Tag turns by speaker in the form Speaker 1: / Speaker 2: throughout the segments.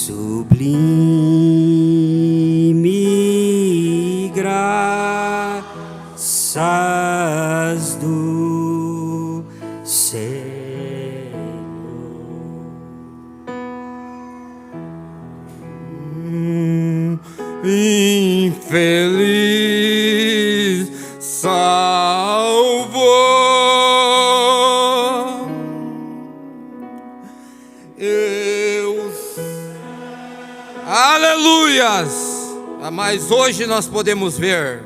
Speaker 1: sublime graças do Senhor. Infeliz salvou eu. Aleluias! Mas hoje nós podemos ver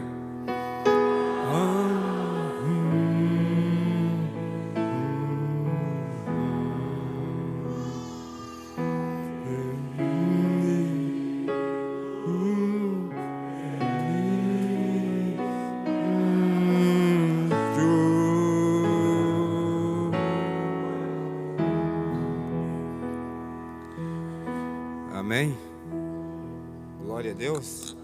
Speaker 1: amém? Glória a Deus.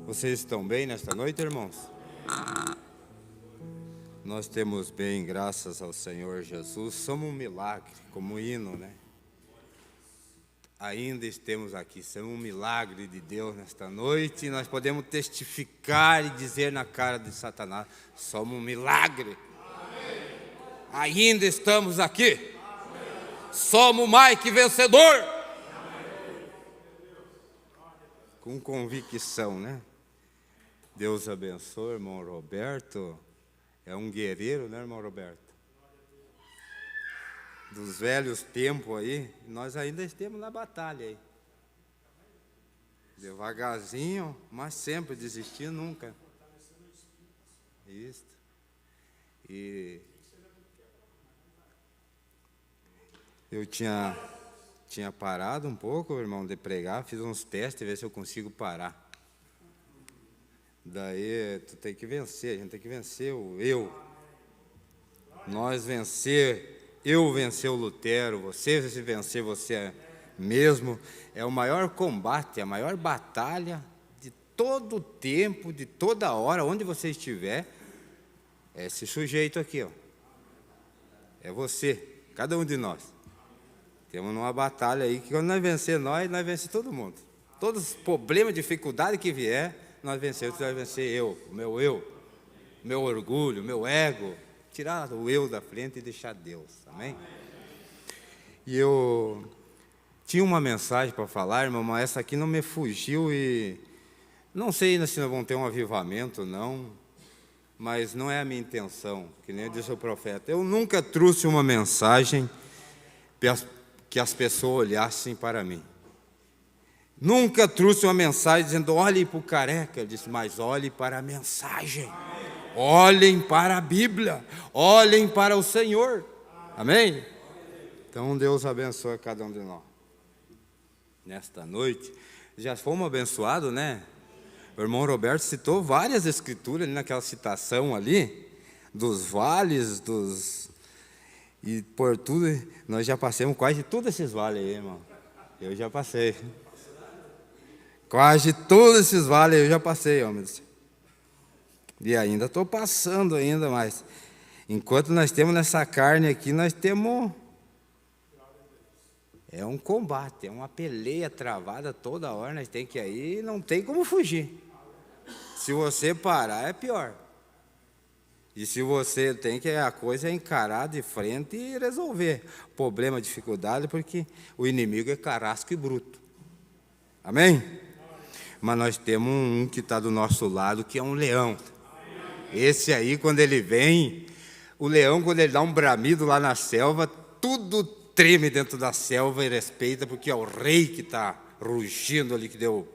Speaker 1: Vocês estão bem nesta noite, irmãos? Nós temos bem, graças ao Senhor Jesus. Somos um milagre, como hino, né? Ainda estamos aqui, somos um milagre de Deus nesta noite. E nós podemos testificar e dizer na cara de Satanás: somos um milagre. Amém. Ainda estamos aqui. Amém. Somos mais que vencedor. Amém. Com convicção, né? Deus abençoe, irmão Roberto. É um guerreiro, né, irmão Roberto? Dos velhos tempos aí, nós ainda estamos na batalha aí. Devagarzinho, mas sempre desistir nunca. Isso. E eu tinha parado um pouco, irmão, de pregar, fiz uns testes, ver se eu consigo parar. Daí tu tem que vencer, a gente tem que vencer o eu. Nós vencer, eu vencer o Lutero, você vencer você mesmo, é o maior combate, a maior batalha de todo o tempo, de toda hora, onde você estiver, é esse sujeito aqui, ó. É você, cada um de nós. Temos uma batalha aí que quando nós vencer nós vencer todo mundo. Todos os problemas, dificuldades que vier, nós vencemos, nós vencer eu, meu orgulho, meu ego, tirar o eu da frente e deixar Deus, amém? E eu tinha uma mensagem para falar, irmão, mas essa aqui não me fugiu e não sei se nós vamos ter um avivamento, não, mas não é a minha intenção, que nem disse o profeta. Eu nunca trouxe uma mensagem que as pessoas olhassem para mim. Nunca trouxe uma mensagem dizendo, olhem para o careca. Ele disse, mas olhem para a mensagem. Amém. Olhem para a Bíblia. Olhem para o Senhor. Amém? Então, Deus abençoe cada um de nós. Nesta noite, já fomos abençoados, né? O irmão Roberto citou várias escrituras ali naquela citação ali, dos vales, e por tudo, nós já passamos quase todos esses vales aí, irmão. Eu já passei. Quase todos esses vales eu já passei, homem. E ainda estou passando ainda, mas enquanto nós temos nessa carne aqui, nós temos... É um combate, é uma peleia travada toda hora, nós temos que ir aí e não tem como fugir. Se você parar, é pior. E se você tem que, a coisa é encarar de frente e resolver problema, dificuldade, porque o inimigo é carrasco e bruto. Amém? Mas nós temos um que está do nosso lado, que é um leão. Esse aí, quando ele vem, o leão, quando ele dá um bramido lá na selva, tudo treme dentro da selva e respeita, porque é o rei que está rugindo ali, que deu...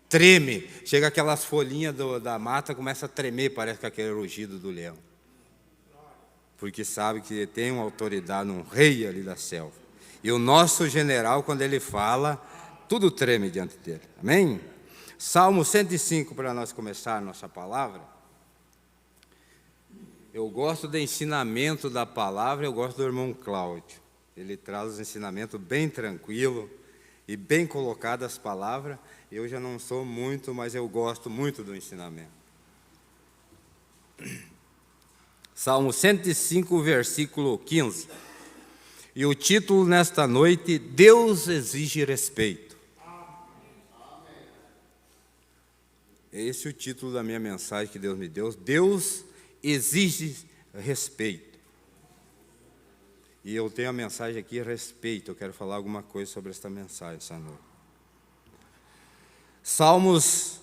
Speaker 1: Treme, chega aquelas folhinhas da mata, começa a tremer, parece que aquele rugido do leão. Porque sabe que tem uma autoridade, um rei ali da selva. E o nosso general, quando ele fala, tudo treme diante dele. Amém? Salmo 105, para nós começar a nossa palavra. Eu gosto do ensinamento da palavra, eu gosto do irmão Cláudio. Ele traz os ensinamentos bem tranquilo e bem colocadas as palavras. Eu já não sou muito, mas eu gosto muito do ensinamento. Salmo 105, versículo 15. E o título nesta noite: Deus exige respeito. Esse é o título da minha mensagem que Deus me deu. Deus exige respeito. E eu tenho a mensagem aqui, respeito. Eu quero falar alguma coisa sobre esta mensagem essa noite. Salmos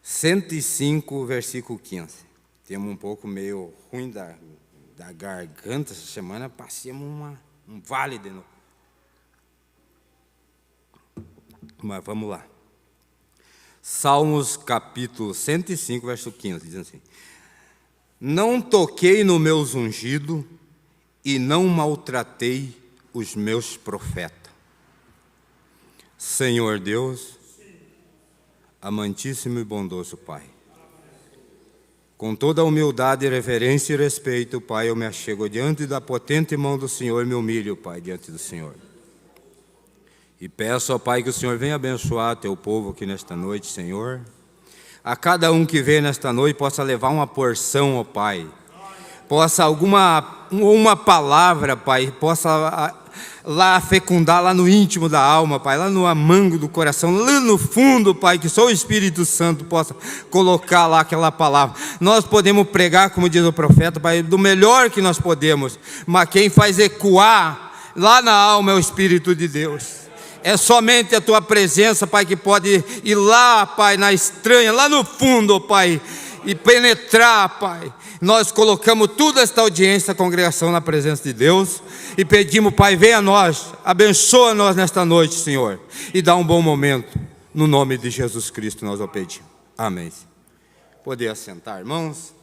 Speaker 1: 105, versículo 15. Temos um pouco meio ruim da garganta essa semana, passamos um vale de novo. Mas vamos lá. Salmos capítulo 105, verso 15, diz assim: Não toquei no meu ungido e não maltratei os meus profetas. Senhor Deus, amantíssimo e bondoso Pai, com toda a humildade, reverência e respeito, Pai, eu me achego diante da potente mão do Senhor e me humilho, Pai, diante do Senhor. E peço ao Pai que o Senhor venha abençoar teu povo aqui nesta noite, Senhor. A cada um que vem nesta noite possa levar uma porção, ó Pai. Possa uma palavra, Pai, possa lá fecundar lá no íntimo da alma, Pai, lá no amango do coração, lá no fundo, Pai, que só o Espírito Santo possa colocar lá aquela palavra. Nós podemos pregar, como diz o profeta, Pai, do melhor que nós podemos, mas quem faz ecoar lá na alma é o Espírito de Deus. É somente a Tua presença, Pai, que pode ir lá, Pai, na estranha, lá no fundo, Pai, e penetrar, Pai. Nós colocamos toda esta audiência, a congregação, na presença de Deus e pedimos, Pai, venha a nós, abençoa nós nesta noite, Senhor, e dá um bom momento. No nome de Jesus Cristo nós o pedimos. Amém. Poder assentar, irmãos.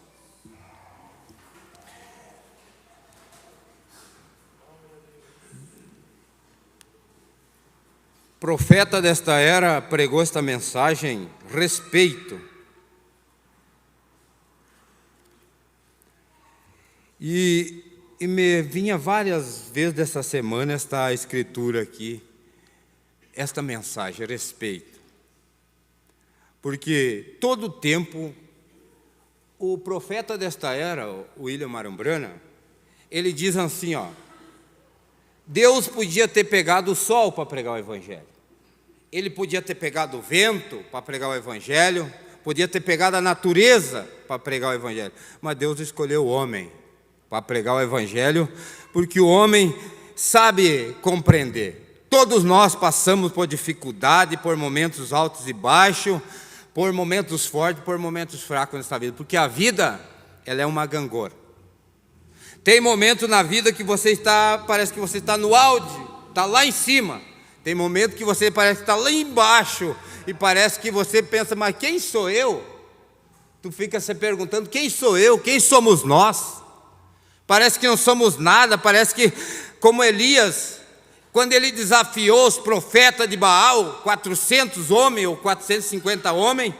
Speaker 1: O profeta desta era pregou esta mensagem: respeito. E me vinha várias vezes dessa semana esta escritura aqui, esta mensagem, respeito. Porque todo o tempo, o profeta desta era, o William Marumbrana, ele diz assim, ó: Deus podia ter pegado o sol para pregar o Evangelho. Ele podia ter pegado o vento para pregar o Evangelho, podia ter pegado a natureza para pregar o Evangelho, mas Deus escolheu o homem para pregar o Evangelho, porque o homem sabe compreender. Todos nós passamos por dificuldade, por momentos altos e baixos, por momentos fortes, por momentos fracos nessa vida, porque a vida, ela é uma gangorra. Tem momento na vida que parece que você está no auge, está lá em cima. Tem momento que você parece que está lá embaixo e parece que você pensa, mas quem sou eu? Tu fica se perguntando, quem sou eu? Quem somos nós? Parece que não somos nada, parece que, como Elias, quando ele desafiou os profetas de Baal, 400 homens ou 450 homens,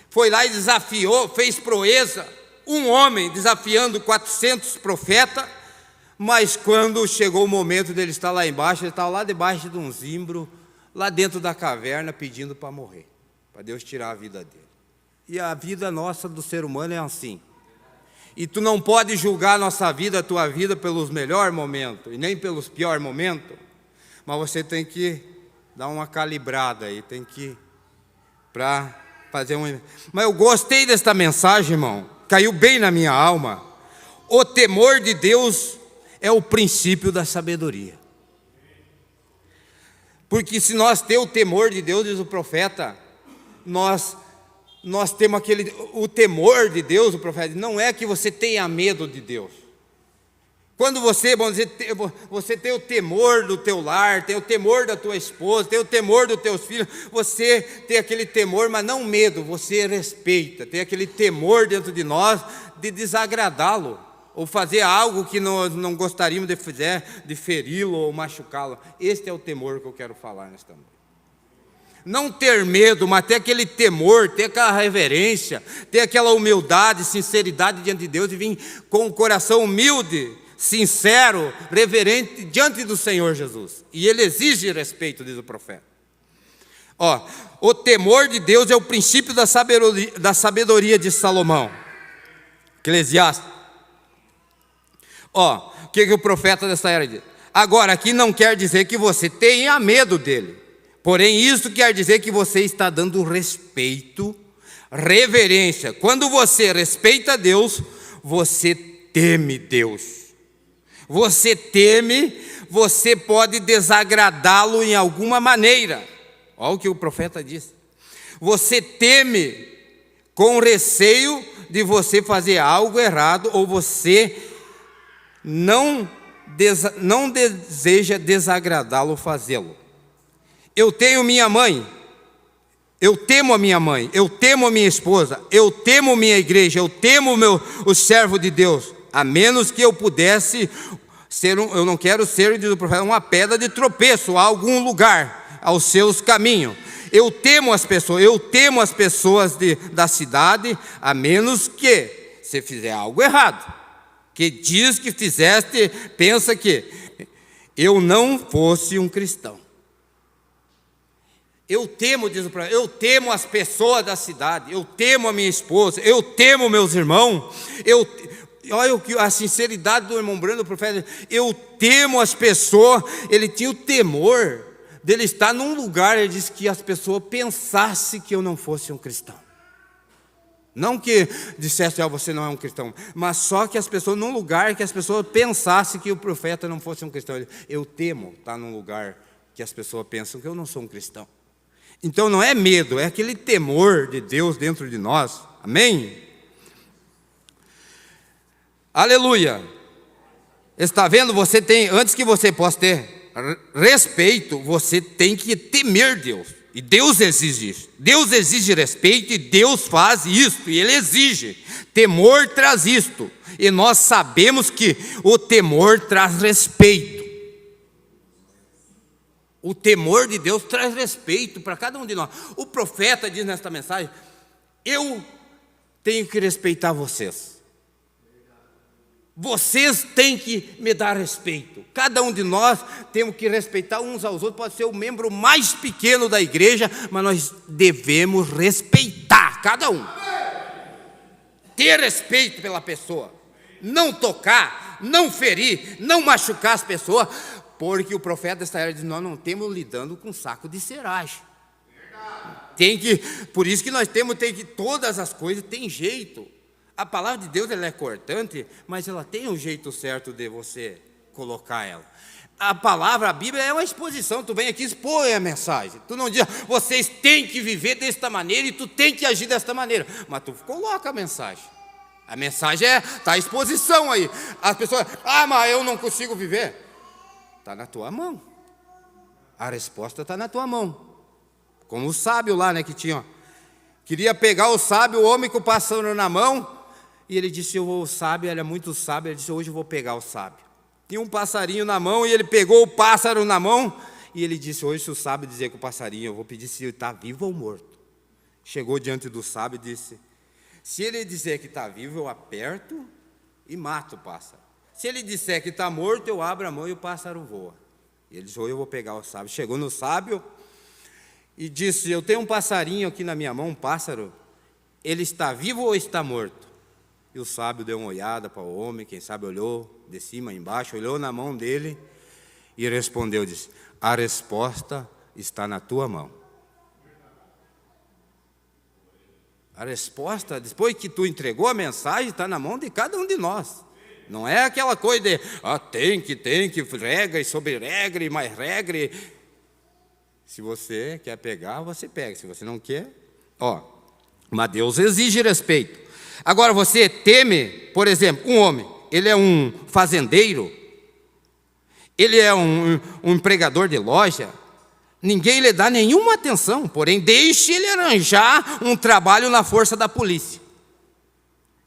Speaker 1: foi lá e desafiou, fez proeza, um homem desafiando 400 profetas, mas quando chegou o momento dele estar lá embaixo, ele estava lá debaixo de um zimbro, lá dentro da caverna, pedindo para morrer, para Deus tirar a vida dele. E a vida nossa do ser humano é assim. E tu não pode julgar a nossa vida, a tua vida, pelos melhores momentos, e nem pelos piores momentos, mas você tem que dar uma calibrada aí, tem que para fazer um... Mas eu gostei desta mensagem, irmão, caiu bem na minha alma. O temor de Deus é o princípio da sabedoria. Porque se nós temos o temor de Deus, diz o profeta, nós temos o temor de Deus, o profeta, não é que você tenha medo de Deus. Quando você, vamos dizer, você tem o temor do teu lar, tem o temor da tua esposa, tem o temor dos teus filhos, você tem aquele temor, mas não medo, você respeita, tem aquele temor dentro de nós de desagradá-lo, ou fazer algo que nós não gostaríamos de fazer, de feri-lo ou machucá-lo. Este é o temor que eu quero falar nesta noite. Não ter medo, mas ter aquele temor, ter aquela reverência, ter aquela humildade, sinceridade diante de Deus e vir com o coração humilde, sincero, reverente diante do Senhor Jesus. E Ele exige respeito, diz o profeta. O temor de Deus é o princípio da sabedoria de Salomão. Eclesiastes. Ó, o que o profeta dessa era diz? Agora, aqui não quer dizer que você tenha medo dele. Porém, isso quer dizer que você está dando respeito, reverência. Quando você respeita Deus, você teme Deus. Você teme, você pode desagradá-lo em alguma maneira. Olha o que o profeta diz. Você teme com receio de você fazer algo errado, ou você não deseja desagradá-lo fazê-lo. Eu tenho minha mãe, eu temo a minha mãe, eu temo a minha esposa, eu temo minha igreja, eu temo o servo de Deus, a menos que eu pudesse ser, eu não quero ser, diz o profeta, uma pedra de tropeço a algum lugar, aos seus caminhos. Eu temo as pessoas da cidade, a menos que você fizer algo errado, que diz que fizeste, pensa que eu não fosse um cristão. Eu temo, diz o profeta, eu temo as pessoas da cidade, eu temo a minha esposa, eu temo meus irmãos, olha a sinceridade do irmão Brando, o profeta, eu temo as pessoas. Ele tinha o temor dele estar num lugar, ele disse que as pessoas pensassem que eu não fosse um cristão. Não que dissesse, você não é um cristão, mas só que as pessoas, num lugar que as pessoas pensassem que o profeta não fosse um cristão. Eu temo estar num lugar que as pessoas pensam que eu não sou um cristão. Então não é medo, é aquele temor de Deus dentro de nós. Amém? Aleluia. Está vendo? Você tem, antes que você possa ter respeito, você tem que temer Deus. E Deus exige isso. Deus exige respeito e Deus faz isto. E Ele exige. Temor traz isto. E nós sabemos que o temor traz respeito. O temor de Deus traz respeito para cada um de nós. O profeta diz nesta mensagem: eu tenho que respeitar vocês. Vocês têm que me dar respeito. Cada um de nós temos que respeitar uns aos outros. Pode ser o membro mais pequeno da igreja, mas nós devemos respeitar cada um. Ter respeito pela pessoa. Não tocar, não ferir, não machucar as pessoas. Porque o profeta desta era diz: nós não temos lidando com saco de seragem. Por isso que nós tem que todas as coisas têm jeito. A palavra de Deus, ela é cortante, mas ela tem um jeito certo de você colocar ela. A palavra, a Bíblia é uma exposição. Tu vem aqui e expõe a mensagem. Tu não diz, vocês têm que viver desta maneira e tu tem que agir desta maneira. Mas tu coloca a mensagem. A mensagem está à exposição aí. As pessoas, mas eu não consigo viver. Está na tua mão. A resposta está na tua mão. Como o sábio lá, que tinha, queria pegar o sábio, o homem com o pássaro na mão, e ele disse, o sábio era muito sábio, ele disse, hoje eu vou pegar o sábio. Tinha um passarinho na mão, e ele pegou o pássaro na mão, e ele disse, hoje se o sábio dizer com o passarinho, eu vou pedir se ele está vivo ou morto. Chegou diante do sábio e disse, se ele dizer que está vivo, eu aperto e mato o pássaro. Se ele disser que está morto, eu abro a mão e o pássaro voa. E ele disse, hoje eu vou pegar o sábio. Chegou no sábio e disse, eu tenho um passarinho aqui na minha mão, um pássaro, ele está vivo ou está morto? E o sábio deu uma olhada para o homem, quem sabe olhou de cima a embaixo, olhou na mão dele e respondeu, disse, a resposta está na tua mão. A resposta, depois que tu entregou a mensagem, está na mão de cada um de nós. Não é aquela coisa de, tem que, regra e sobre regra e mais regra. Se você quer pegar, você pega. Se você não quer, mas Deus exige respeito. Agora, você teme, por exemplo, um homem, ele é um fazendeiro, ele é um empregador de loja, ninguém lhe dá nenhuma atenção, porém, deixe ele arranjar um trabalho na força da polícia.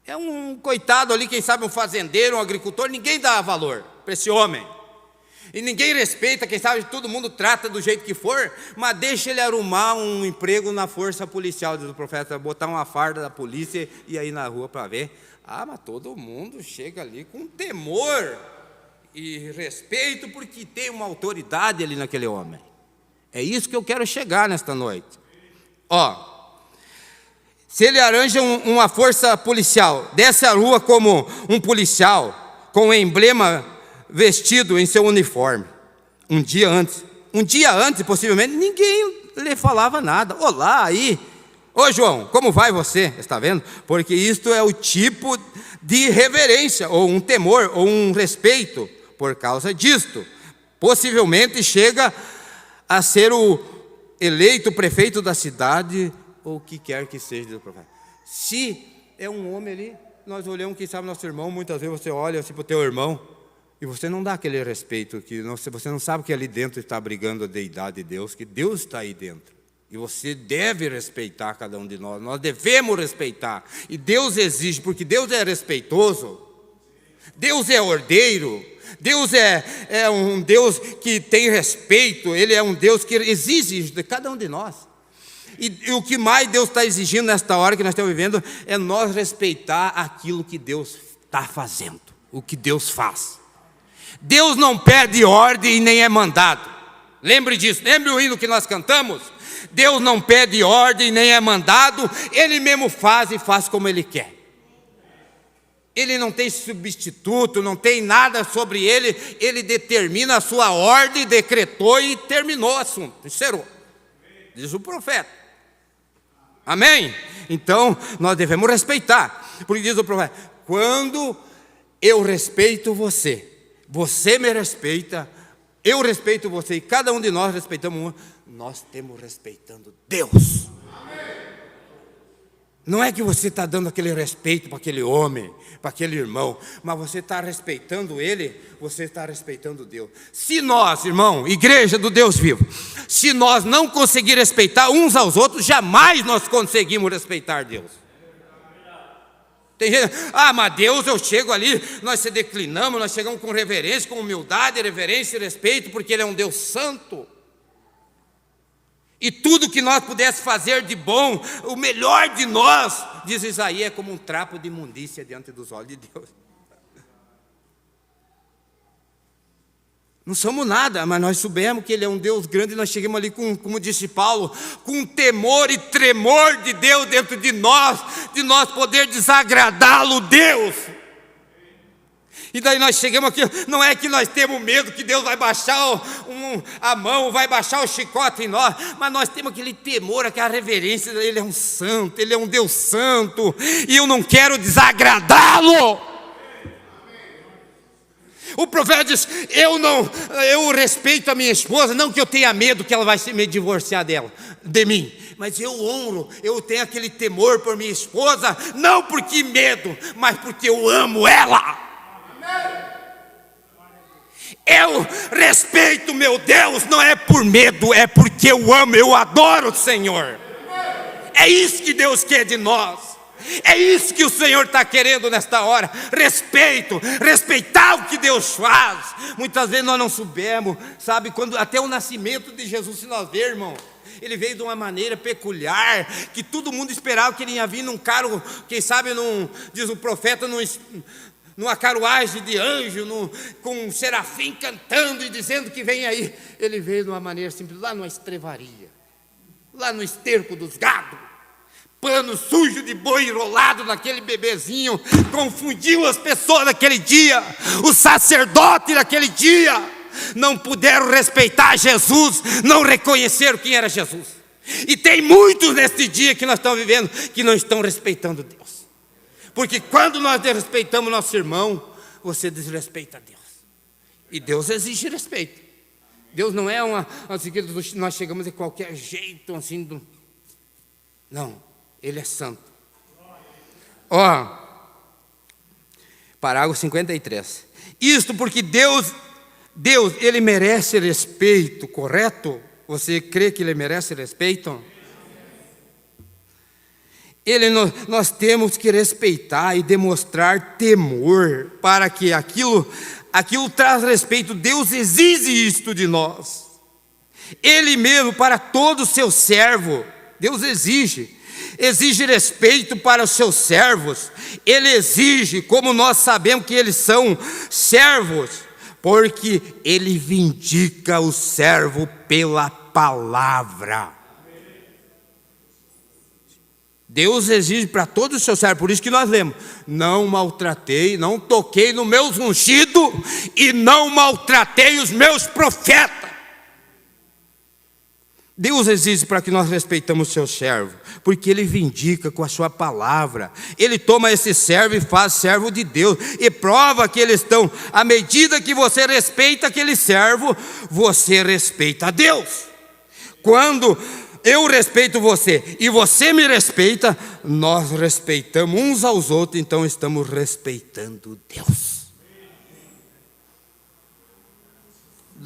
Speaker 1: É um coitado ali, quem sabe um fazendeiro, um agricultor, ninguém dá valor para esse homem. E ninguém respeita, quem sabe todo mundo trata do jeito que for, mas deixa ele arrumar um emprego na força policial, diz o profeta, botar uma farda da polícia e ir na rua para ver. Mas todo mundo chega ali com temor e respeito, porque tem uma autoridade ali naquele homem. É isso que eu quero chegar nesta noite. Se ele arranja uma força policial, desce a rua como um policial, com o emblema vestido em seu uniforme. Um dia antes, possivelmente, ninguém lhe falava nada. Olá, aí. Ô João, como vai você? Está vendo? Porque isto é o tipo de reverência, ou um temor, ou um respeito. Por causa disto, possivelmente chega a ser o eleito prefeito da cidade, ou o que quer que seja do profeta. Se é um homem ali, nós olhamos, quem sabe, nosso irmão, muitas vezes você olha assim para o teu irmão, e você não dá aquele respeito, que você não sabe que ali dentro está brigando a deidade de Deus, que Deus está aí dentro. E você deve respeitar cada um de nós devemos respeitar. E Deus exige, porque Deus é respeitoso, Deus é ordeiro, Deus é um Deus que tem respeito, Ele é um Deus que exige de cada um de nós. E o que mais Deus está exigindo nesta hora que nós estamos vivendo é nós respeitar aquilo que Deus está fazendo, o que Deus faz. Deus não pede ordem e nem é mandado. Lembre disso, lembre o hino que nós cantamos? Deus não pede ordem nem é mandado, Ele mesmo faz e faz como Ele quer. Ele não tem substituto, não tem nada sobre Ele, Ele determina a sua ordem, decretou e terminou o assunto, encerrou. Diz o profeta. Amém? Então, nós devemos respeitar, porque diz o profeta, quando eu respeito você, você me respeita, eu respeito você, e cada um de nós respeitamos um, nós estamos respeitando Deus. Não é que você está dando aquele respeito para aquele homem, para aquele irmão, mas você está respeitando ele, você está respeitando Deus. Se nós, irmão, igreja do Deus vivo, se nós não conseguir respeitar uns aos outros, jamais nós conseguimos respeitar Deus. Tem gente, mas Deus, eu chego ali, nós se declinamos, nós chegamos com reverência, com humildade, reverência e respeito, porque Ele é um Deus santo. E tudo que nós pudéssemos fazer de bom, o melhor de nós, diz Isaías, é como um trapo de imundícia diante dos olhos de Deus. Não somos nada, mas nós soubemos que Ele é um Deus grande, e nós chegamos ali, como disse Paulo, com temor e tremor de Deus dentro de nós poder desagradá-lo, Deus. E daí nós chegamos aqui, não é que nós temos medo que Deus vai baixar a mão, vai baixar o chicote em nós, mas nós temos aquele temor, aquela reverência. Ele é um santo, Ele é um Deus santo, e eu não quero desagradá-lo. O profeta diz, eu respeito a minha esposa, não que eu tenha medo que ela vai me divorciar de mim, mas eu honro, eu tenho aquele temor por minha esposa, não porque medo, mas porque eu amo ela. Eu respeito meu Deus, não é por medo, é porque eu amo, eu adoro o Senhor. É isso que Deus quer de nós. É isso que o Senhor está querendo nesta hora. Respeitar o que Deus faz. Muitas vezes nós não soubemos, sabe, quando até o nascimento de Jesus, se nós ver, irmão, Ele veio de uma maneira peculiar, que todo mundo esperava que Ele ia vir num carro, quem sabe, diz o profeta, numa carruagem de anjo, com um serafim cantando e dizendo que vem aí. Ele veio de uma maneira simples, lá numa estrevaria, lá no esterco dos gados, pano sujo de boi enrolado naquele bebezinho, confundiu as pessoas naquele dia. Os sacerdotes naquele dia não puderam respeitar Jesus, não reconheceram quem era Jesus. E tem muitos neste dia que nós estamos vivendo que não estão respeitando Deus. Porque quando nós desrespeitamos nosso irmão, você desrespeita a Deus. E Deus exige respeito. Deus não é assim que nós chegamos de qualquer jeito, assim. Não, Ele é santo. Parágrafo 53. Isto porque Deus, Ele merece respeito, correto? Você crê que Ele merece respeito? Nós temos que respeitar e demonstrar temor para que aquilo traz respeito. Deus exige isto de nós. Ele mesmo, para todo o seu servo, Deus exige respeito para os seus servos. Ele exige, como nós sabemos que eles são servos, porque Ele vindica o servo pela palavra. Deus exige para todos os seus servos, por isso que nós lemos: não maltratei, não toquei no meu ungido e não maltratei os meus profetas. Deus exige para que nós respeitamos o seu servo, porque ele vindica com a sua palavra. Ele toma esse servo e faz servo de Deus, e prova que eles estão, à medida que você respeita aquele servo, você respeita a Deus. Quando eu respeito você e você me respeita, nós respeitamos uns aos outros, então estamos respeitando Deus.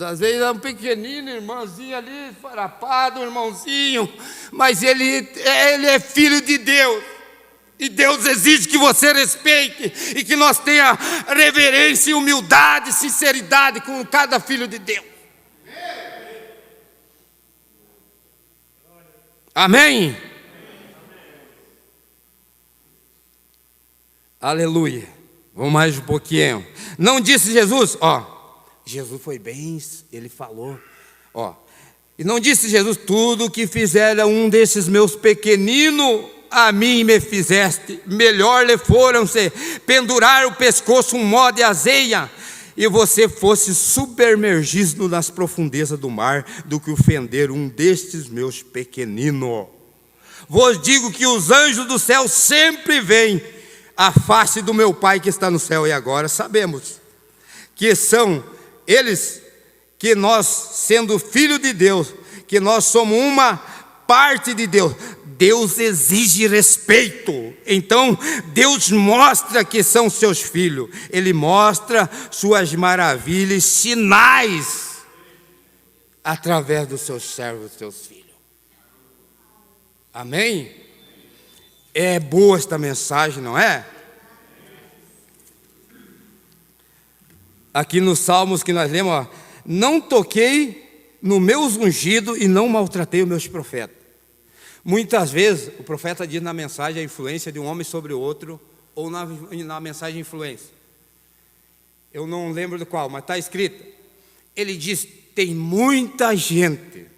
Speaker 1: Às vezes é um pequenino irmãozinho ali, farapado, irmãozinho, mas ele é filho de Deus. E Deus exige que você respeite e que nós tenha reverência, humildade, sinceridade com cada filho de Deus. Amém? Aleluia. Vamos mais um pouquinho. Não disse Jesus, Jesus foi bem, ele falou, e não disse Jesus: tudo que fizeram um desses meus pequeninos, a mim me fizeste. Melhor lhe foram-se pendurar o pescoço um mó de azeia, e você fosse submergido nas profundezas do mar, do que ofender um destes meus pequeninos. Vos digo que os anjos do céu sempre veem a face do meu Pai que está no céu. E agora sabemos que são eles, que nós, sendo filho de Deus, que nós somos uma parte de Deus. Deus exige respeito. Então Deus mostra que são seus filhos. Ele mostra suas maravilhas, sinais, através dos seus servos, seus filhos. Amém? É boa esta mensagem, não é? Aqui nos Salmos que nós lemos, não toquei no meu ungido e não maltratei os meus profetas. Muitas vezes o profeta diz na mensagem a influência de um homem sobre o outro, ou na mensagem influência. Eu não lembro do qual, mas está escrito. Ele diz: tem muita gente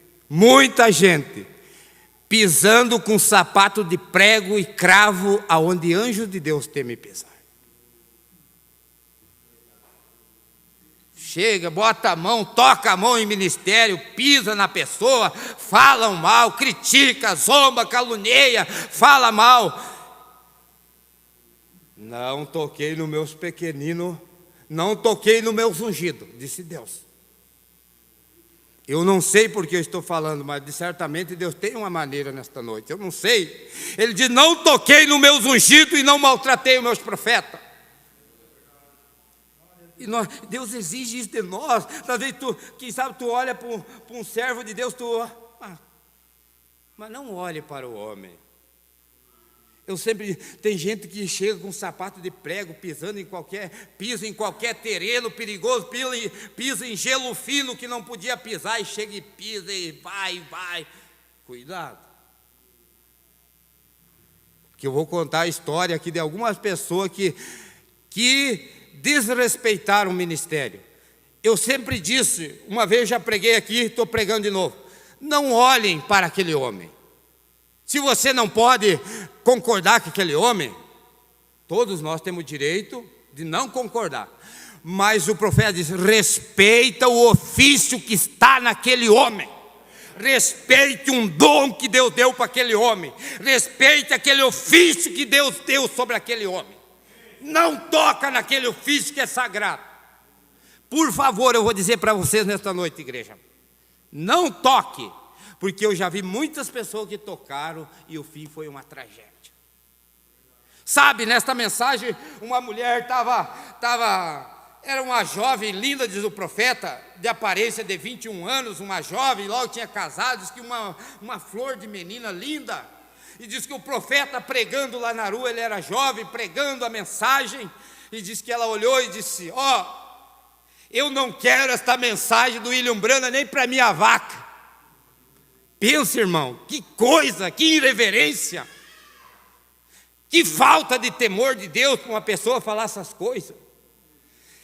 Speaker 1: pisando com sapato de prego e cravo aonde anjos de Deus temem pisar. Chega, bota a mão, toca a mão em ministério, pisa na pessoa, falam mal, critica, zomba, caluneia, fala mal. Não toquei nos meus pequeninos, não toquei nos meus ungidos, disse Deus. Eu não sei porque eu estou falando, mas certamente Deus tem uma maneira nesta noite, eu não sei. Ele diz: não toquei nos meus ungidos e não maltratei os meus profetas. E Deus exige isso de nós. Às vezes quem sabe tu olha para um servo de Deus, mas não olhe para o homem. Tem gente que chega com um sapato de prego, pisa em qualquer terreno perigoso, pisa em gelo fino que não podia pisar, e chega e pisa e vai. Cuidado. Porque eu vou contar a história aqui de algumas pessoas que desrespeitaram o ministério. Eu sempre disse, uma vez já preguei aqui, estou pregando de novo: não olhem para aquele homem. Se você não pode concordar com aquele homem, todos nós temos direito de não concordar, mas o profeta diz: respeita o ofício que está naquele homem, respeite um dom que Deus deu para aquele homem, respeite aquele ofício que Deus deu sobre aquele homem. Não toca naquele ofício que é sagrado. Por favor, eu vou dizer para vocês nesta noite, igreja: não toque, porque eu já vi muitas pessoas que tocaram e o fim foi uma tragédia. Sabe, nesta mensagem, uma mulher era uma jovem linda, diz o profeta, de aparência de 21 anos, uma jovem, logo tinha casado, diz que uma flor de menina linda. E diz que o profeta pregando lá na rua, ele era jovem, pregando a mensagem, e diz que ela olhou e disse: eu não quero esta mensagem do William Branham nem para minha vaca. Pensa, irmão, que coisa, que irreverência, que falta de temor de Deus para uma pessoa falar essas coisas.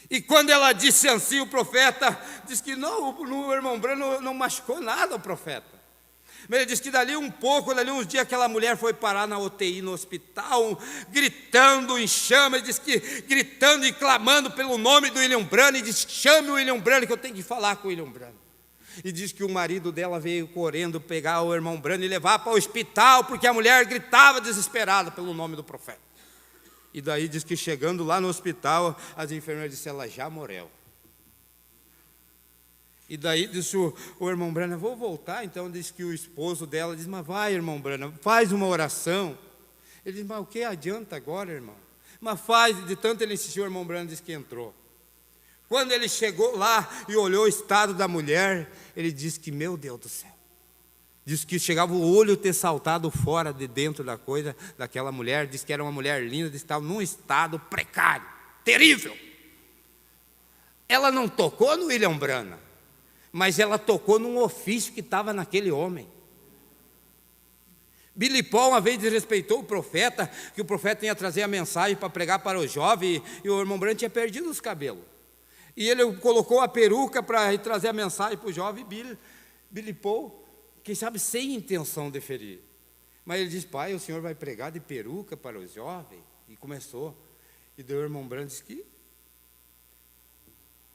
Speaker 1: E quando ela disse assim, o profeta disse que não, o irmão Branham não machucou nada o profeta. Mas ele diz que dali um pouco, dali uns dias, aquela mulher foi parar na UTI, no hospital, gritando em chama. Ele diz que gritando e clamando pelo nome do William Branham. E diz: chame o William Branham, que eu tenho que falar com o William Branham. E diz que o marido dela veio correndo pegar o irmão Branham e levar para o hospital, porque a mulher gritava desesperada pelo nome do profeta. E daí diz que chegando lá no hospital, as enfermeiras disseram: ela já morreu. E daí disse o irmão Branham: vou voltar. Então diz que o esposo dela diz: mas vai, irmão Branham, faz uma oração. Ele diz: mas o que adianta agora, irmão? Mas faz. De tanto ele insistiu, o irmão Branham disse que entrou. Quando ele chegou lá e olhou o estado da mulher, ele disse que, meu Deus do céu, disse que chegava o olho ter saltado fora de dentro da coisa daquela mulher. Disse que era uma mulher linda, disse que estava num estado precário, terrível. Ela não tocou no William Branham, mas ela tocou num ofício que estava naquele homem. Billy Paul uma vez desrespeitou o profeta, que o profeta ia trazer a mensagem para pregar para os jovens, e o irmão Branham tinha perdido os cabelos. E ele colocou a peruca para trazer a mensagem para o jovem. Billy Paul, quem sabe sem intenção de ferir. Mas ele disse: pai, o senhor vai pregar de peruca para os jovens? E começou. E daí o irmão Branham disse que...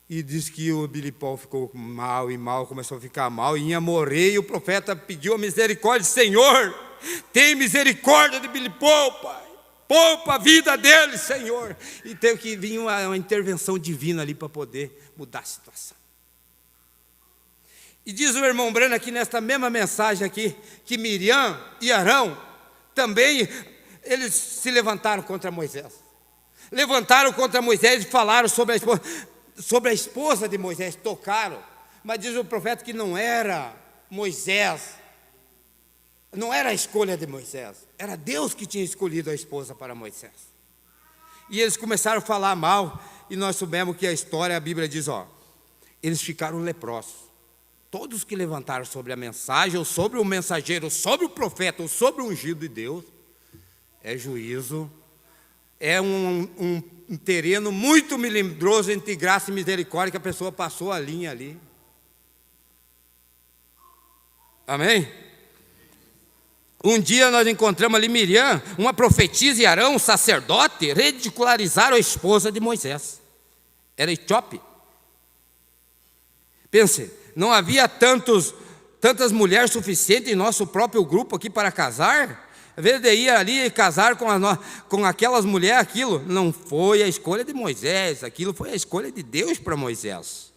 Speaker 1: E diz que o Billy Paul ficou mal e mal, começou a ficar mal, e ia morrer, e o profeta pediu a misericórdia: Senhor, tem misericórdia de Billy Paul, pai, poupa a vida dele, Senhor. E teve que vir uma intervenção divina ali para poder mudar a situação. E diz o irmão Branham aqui nesta mesma mensagem aqui, que Miriam e Arão também, eles se levantaram contra Moisés. Levantaram contra Moisés e falaram sobre a esposa de Moisés, tocaram. Mas diz o profeta que não era Moisés, não era a escolha de Moisés, era Deus que tinha escolhido a esposa para Moisés. E eles começaram a falar mal, e nós soubemos que a história, a Bíblia diz, eles ficaram leprosos. Todos que levantaram sobre a mensagem, ou sobre o mensageiro, ou sobre o profeta, ou sobre o ungido de Deus, é juízo. É um terreno muito melindroso entre graça e misericórdia, que a pessoa passou a linha ali. Amém? Um dia nós encontramos ali Miriam, uma profetisa, e Arão, um sacerdote, ridicularizaram a esposa de Moisés. Era etíope. Pense, não havia tantas mulheres suficientes em nosso próprio grupo aqui para casar? Às vezes de ir ali e casar com aquelas mulheres, aquilo não foi a escolha de Moisés, aquilo foi a escolha de Deus para Moisés.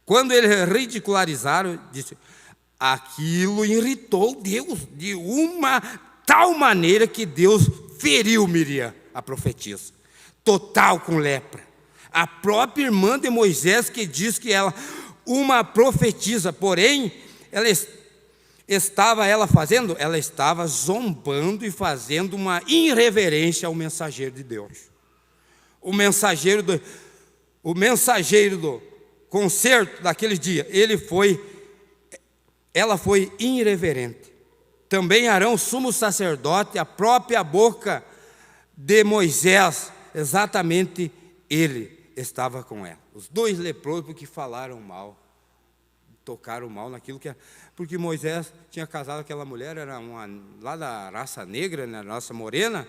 Speaker 1: Quando eles ridicularizaram, disse, aquilo irritou Deus de uma tal maneira que Deus feriu Miriam, a profetisa, total com lepra. A própria irmã de Moisés, que diz que ela, uma profetisa, porém, ela estava zombando e fazendo uma irreverência ao mensageiro de Deus. O mensageiro do concerto daquele dia, ela foi irreverente. Também Arão, sumo sacerdote, a própria boca de Moisés, exatamente ele estava com ela. Os dois leprosos, porque falaram mal, tocaram mal naquilo que... Porque Moisés tinha casado com aquela mulher, era lá da raça negra, né, raça morena,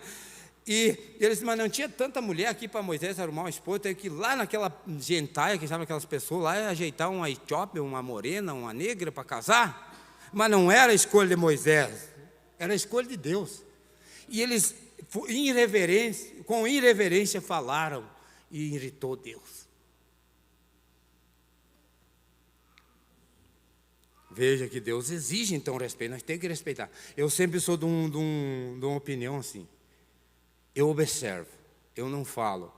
Speaker 1: e eles, mas não tinha tanta mulher aqui para Moisés arrumar uma esposa, teve que ir lá naquela gentaia, que sabe aquelas pessoas lá, ajeitar uma etíope, uma morena, uma negra para casar, mas não era a escolha de Moisés, era a escolha de Deus. E eles, com irreverência, falaram, e irritou Deus. Veja que Deus exige, então, respeito. Nós temos que respeitar. Eu sempre sou de uma opinião assim. Eu observo, eu não falo.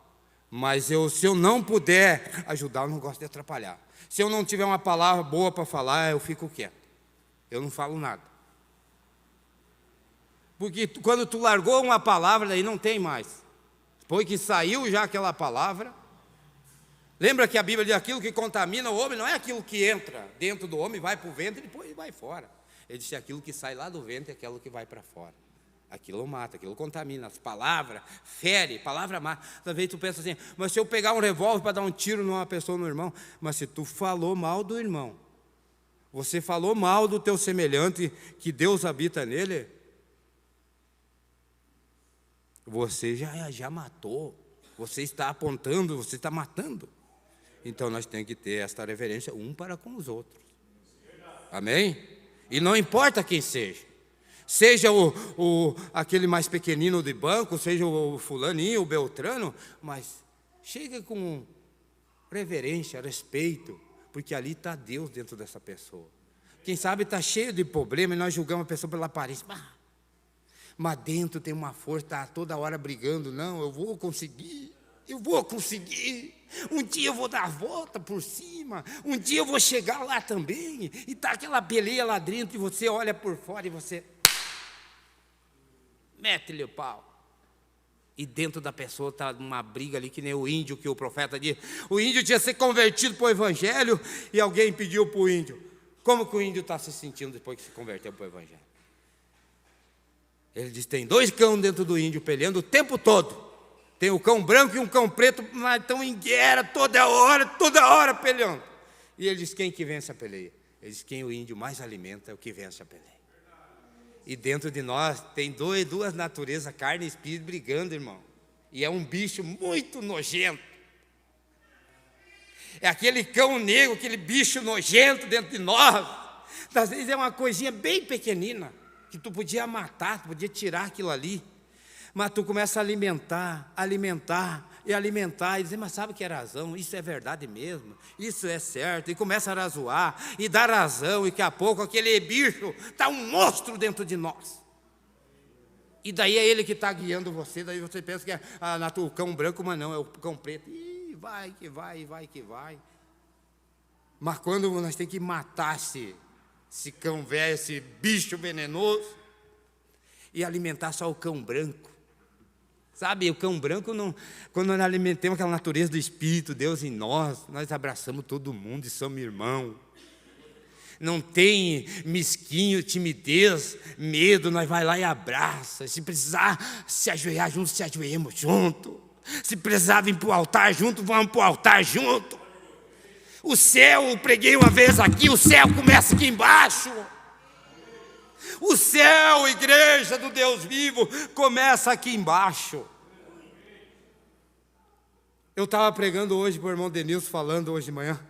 Speaker 1: Mas se eu não puder ajudar, eu não gosto de atrapalhar. Se eu não tiver uma palavra boa para falar, eu fico quieto. Eu não falo nada. Porque quando tu largou uma palavra, daí não tem mais. Depois que saiu já aquela palavra... Lembra que a Bíblia diz, aquilo que contamina o homem não é aquilo que entra dentro do homem, vai para o ventre e depois vai fora. Ele disse, aquilo que sai lá do ventre é aquilo que vai para fora. Aquilo mata, aquilo contamina. As palavras fere, palavra mata. Às vezes tu pensa assim, mas se eu pegar um revólver para dar um tiro numa pessoa, no irmão, mas se tu falou mal do irmão, Você falou mal do teu semelhante, que Deus habita nele, você já matou. Você está apontando, você está matando. Então nós temos que ter esta reverência um para com os outros. Amém? E não importa quem seja. Seja aquele mais pequenino de banco, seja o fulaninho, o beltrano, mas chega com reverência, respeito, porque ali está Deus dentro dessa pessoa. Quem sabe está cheio de problema e nós julgamos a pessoa pela aparência. Mas dentro tem uma força, está toda hora brigando. Não, eu vou conseguir. Um dia eu vou dar a volta por cima. Um dia eu vou chegar lá também. E está aquela peleia lá dentro e você olha por fora e você mete-lhe o pau. E dentro da pessoa está uma briga ali, que nem o índio que o profeta disse. O índio tinha se convertido para o evangelho e alguém pediu para o índio: como que o índio está se sentindo depois que se converteu para o evangelho? Ele diz: tem 2 cães dentro do índio peleando o tempo todo. Tem o cão branco e um cão preto, mas estão em guerra toda hora peleando. E ele diz: quem que vence a peleia? Ele diz: quem o índio mais alimenta é o que vence a peleia. E dentro de nós tem duas naturezas, carne e espírito, brigando, irmão. E é um bicho muito nojento. É aquele cão negro, aquele bicho nojento dentro de nós. Às vezes é uma coisinha bem pequenina, que tu podia matar, tu podia tirar aquilo ali. Mas tu começa a alimentar, e dizer: mas sabe que é razão, isso é verdade mesmo, isso é certo. E começa a razoar, e dar razão, e daqui a pouco aquele bicho está um monstro dentro de nós. E daí é ele que está guiando você, daí você pensa que é o cão branco, mas não, é o cão preto. E vai que vai. Mas quando nós temos que matar esse cão velho, esse bicho venenoso, e alimentar só o cão branco. Sabe, o cão branco, quando nós alimentamos aquela natureza do Espírito, Deus em nós abraçamos todo mundo e somos irmãos. Não tem mesquinho, timidez, medo, nós vai lá e abraça. Se precisar se ajoelhar junto, se ajoelhamos junto. Se precisar vir para o altar junto, vamos para o altar junto. O céu, eu preguei uma vez aqui, o céu começa aqui embaixo. O céu, igreja do Deus vivo, começa aqui embaixo. Eu estava pregando hoje para o irmão Denilson, falando hoje de manhã.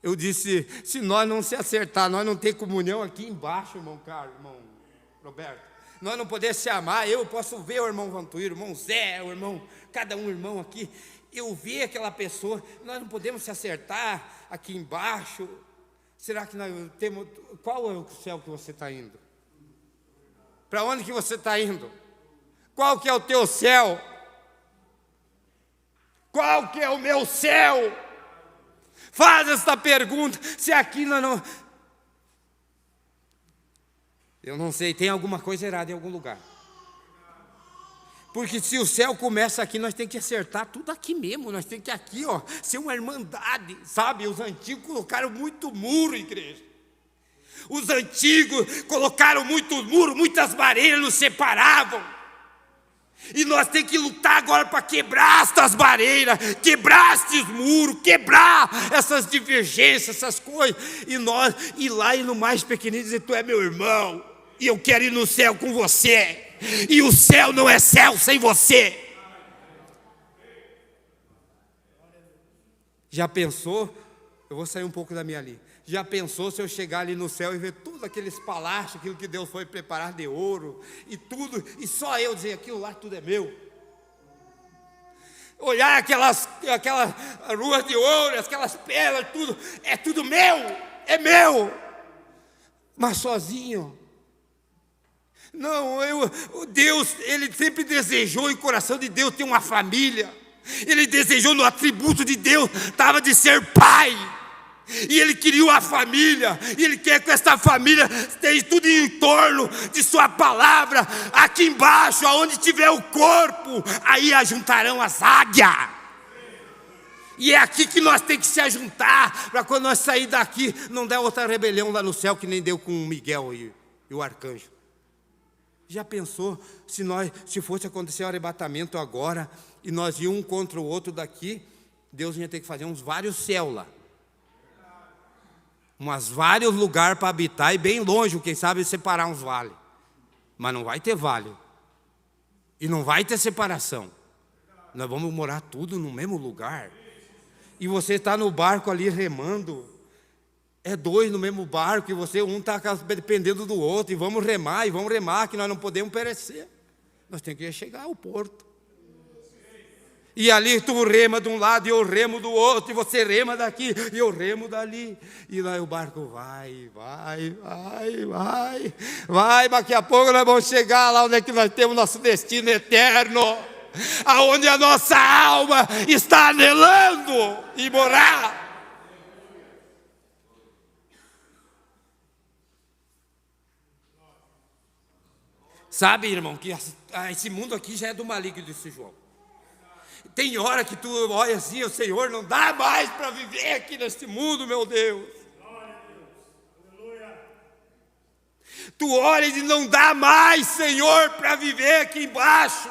Speaker 1: Eu disse: se nós não se acertar, nós não ter comunhão aqui embaixo, irmão Carlos, irmão Roberto, nós não podemos se amar. Eu posso ver o irmão Vantuíro, o irmão Zé, o irmão, cada um irmão aqui. Eu vi aquela pessoa, nós não podemos se acertar aqui embaixo. Será que nós temos... Qual é o céu que você está indo? Para onde que você está indo? Qual que é o teu céu? Qual que é o meu céu? Faz esta pergunta. Se aqui nós não... Eu não sei, tem alguma coisa errada em algum lugar. Porque se o céu começa aqui, nós temos que acertar tudo aqui mesmo. Nós temos que aqui, ser uma irmandade, sabe? Os antigos colocaram muito muro, igreja. Os antigos colocaram muito muro, muitas barreiras nos separavam. E nós temos que lutar agora para quebrar estas barreiras, quebrar estes muros, quebrar essas divergências, essas coisas. E nós ir lá e no mais pequenino dizer: tu é meu irmão, e eu quero ir no céu com você. E o céu não é céu sem você. Já pensou? Eu vou sair um pouco da minha linha. Já pensou se eu chegar ali no céu e ver todos aqueles palácios, aquilo que Deus foi preparar de ouro e tudo, e só eu dizer: aquilo lá tudo é meu? Olhar aquelas ruas de ouro, aquelas pedras, tudo, é tudo meu, é meu, mas sozinho. Não, Deus, Ele sempre desejou, e o coração de Deus tem uma família. Ele desejou, no atributo de Deus, estava de ser pai. E Ele criou a família, e Ele quer que essa família esteja tudo em torno de sua palavra. Aqui embaixo, aonde tiver o corpo, aí ajuntarão as águias. E é aqui que nós temos que se ajuntar, para quando nós sair daqui, não der outra rebelião lá no céu, que nem deu com Miguel e o arcanjo. Já pensou se fosse acontecer um arrebatamento agora, e nós íamos um contra o outro daqui, Deus ia ter que fazer uns vários céus lá. Umas vários lugares para habitar e bem longe, quem sabe separar uns vales. Mas não vai ter vale. E não vai ter separação. Nós vamos morar tudo no mesmo lugar. E você está no barco ali remando. É dois no mesmo barco e você um está dependendo do outro. E vamos remar, que nós não podemos perecer. Nós temos que chegar ao porto. E ali tu rema de um lado e eu remo do outro. E você rema daqui e eu remo dali. E lá o barco vai. Vai, daqui a pouco nós vamos chegar lá onde é que nós temos nosso destino eterno. Aonde a nossa alma está anelando e morar. Sabe, irmão, que esse mundo aqui já é do maligno, disse João. Tem hora que tu olha assim, o Senhor, não dá mais para viver aqui neste mundo, meu Deus. Tu olha e não dá mais, Senhor, para viver aqui embaixo.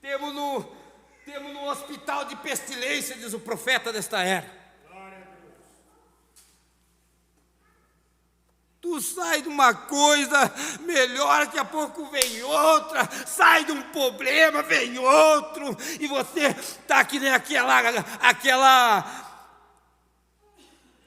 Speaker 1: Temos no hospital de pestilência, diz o profeta desta era. Tu sai de uma coisa, melhora, daqui a pouco vem outra, sai de um problema, vem outro, e você está que nem aquela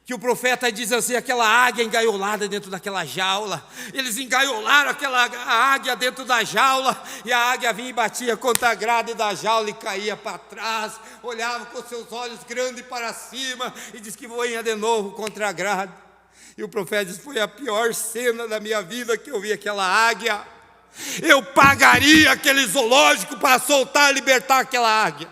Speaker 1: que o profeta diz assim, aquela águia engaiolada dentro daquela jaula. Eles engaiolaram aquela águia dentro da jaula, e a águia vinha e batia contra a grade da jaula e caía para trás, olhava com seus olhos grandes para cima, e diz que voia de novo contra a grade. E o profeta diz, foi a pior cena da minha vida que eu vi aquela águia. Eu pagaria aquele zoológico para soltar, libertar aquela águia.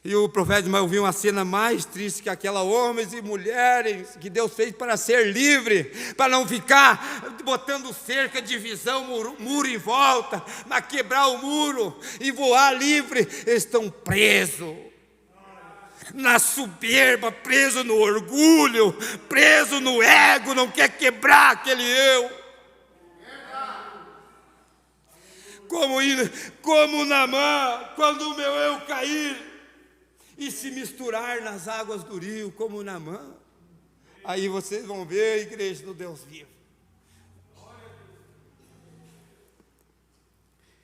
Speaker 1: E o profeta diz, mas eu vi uma cena mais triste que aquela, homens e mulheres que Deus fez para ser livre, para não ficar botando cerca, divisão, muro em volta, mas quebrar o muro e voar livre, estão presos. Na soberba, preso no orgulho, preso no ego, não quer quebrar aquele eu. Como Naamã, quando o meu eu cair e se misturar nas águas do rio, como Naamã, aí vocês vão ver a igreja do Deus vivo.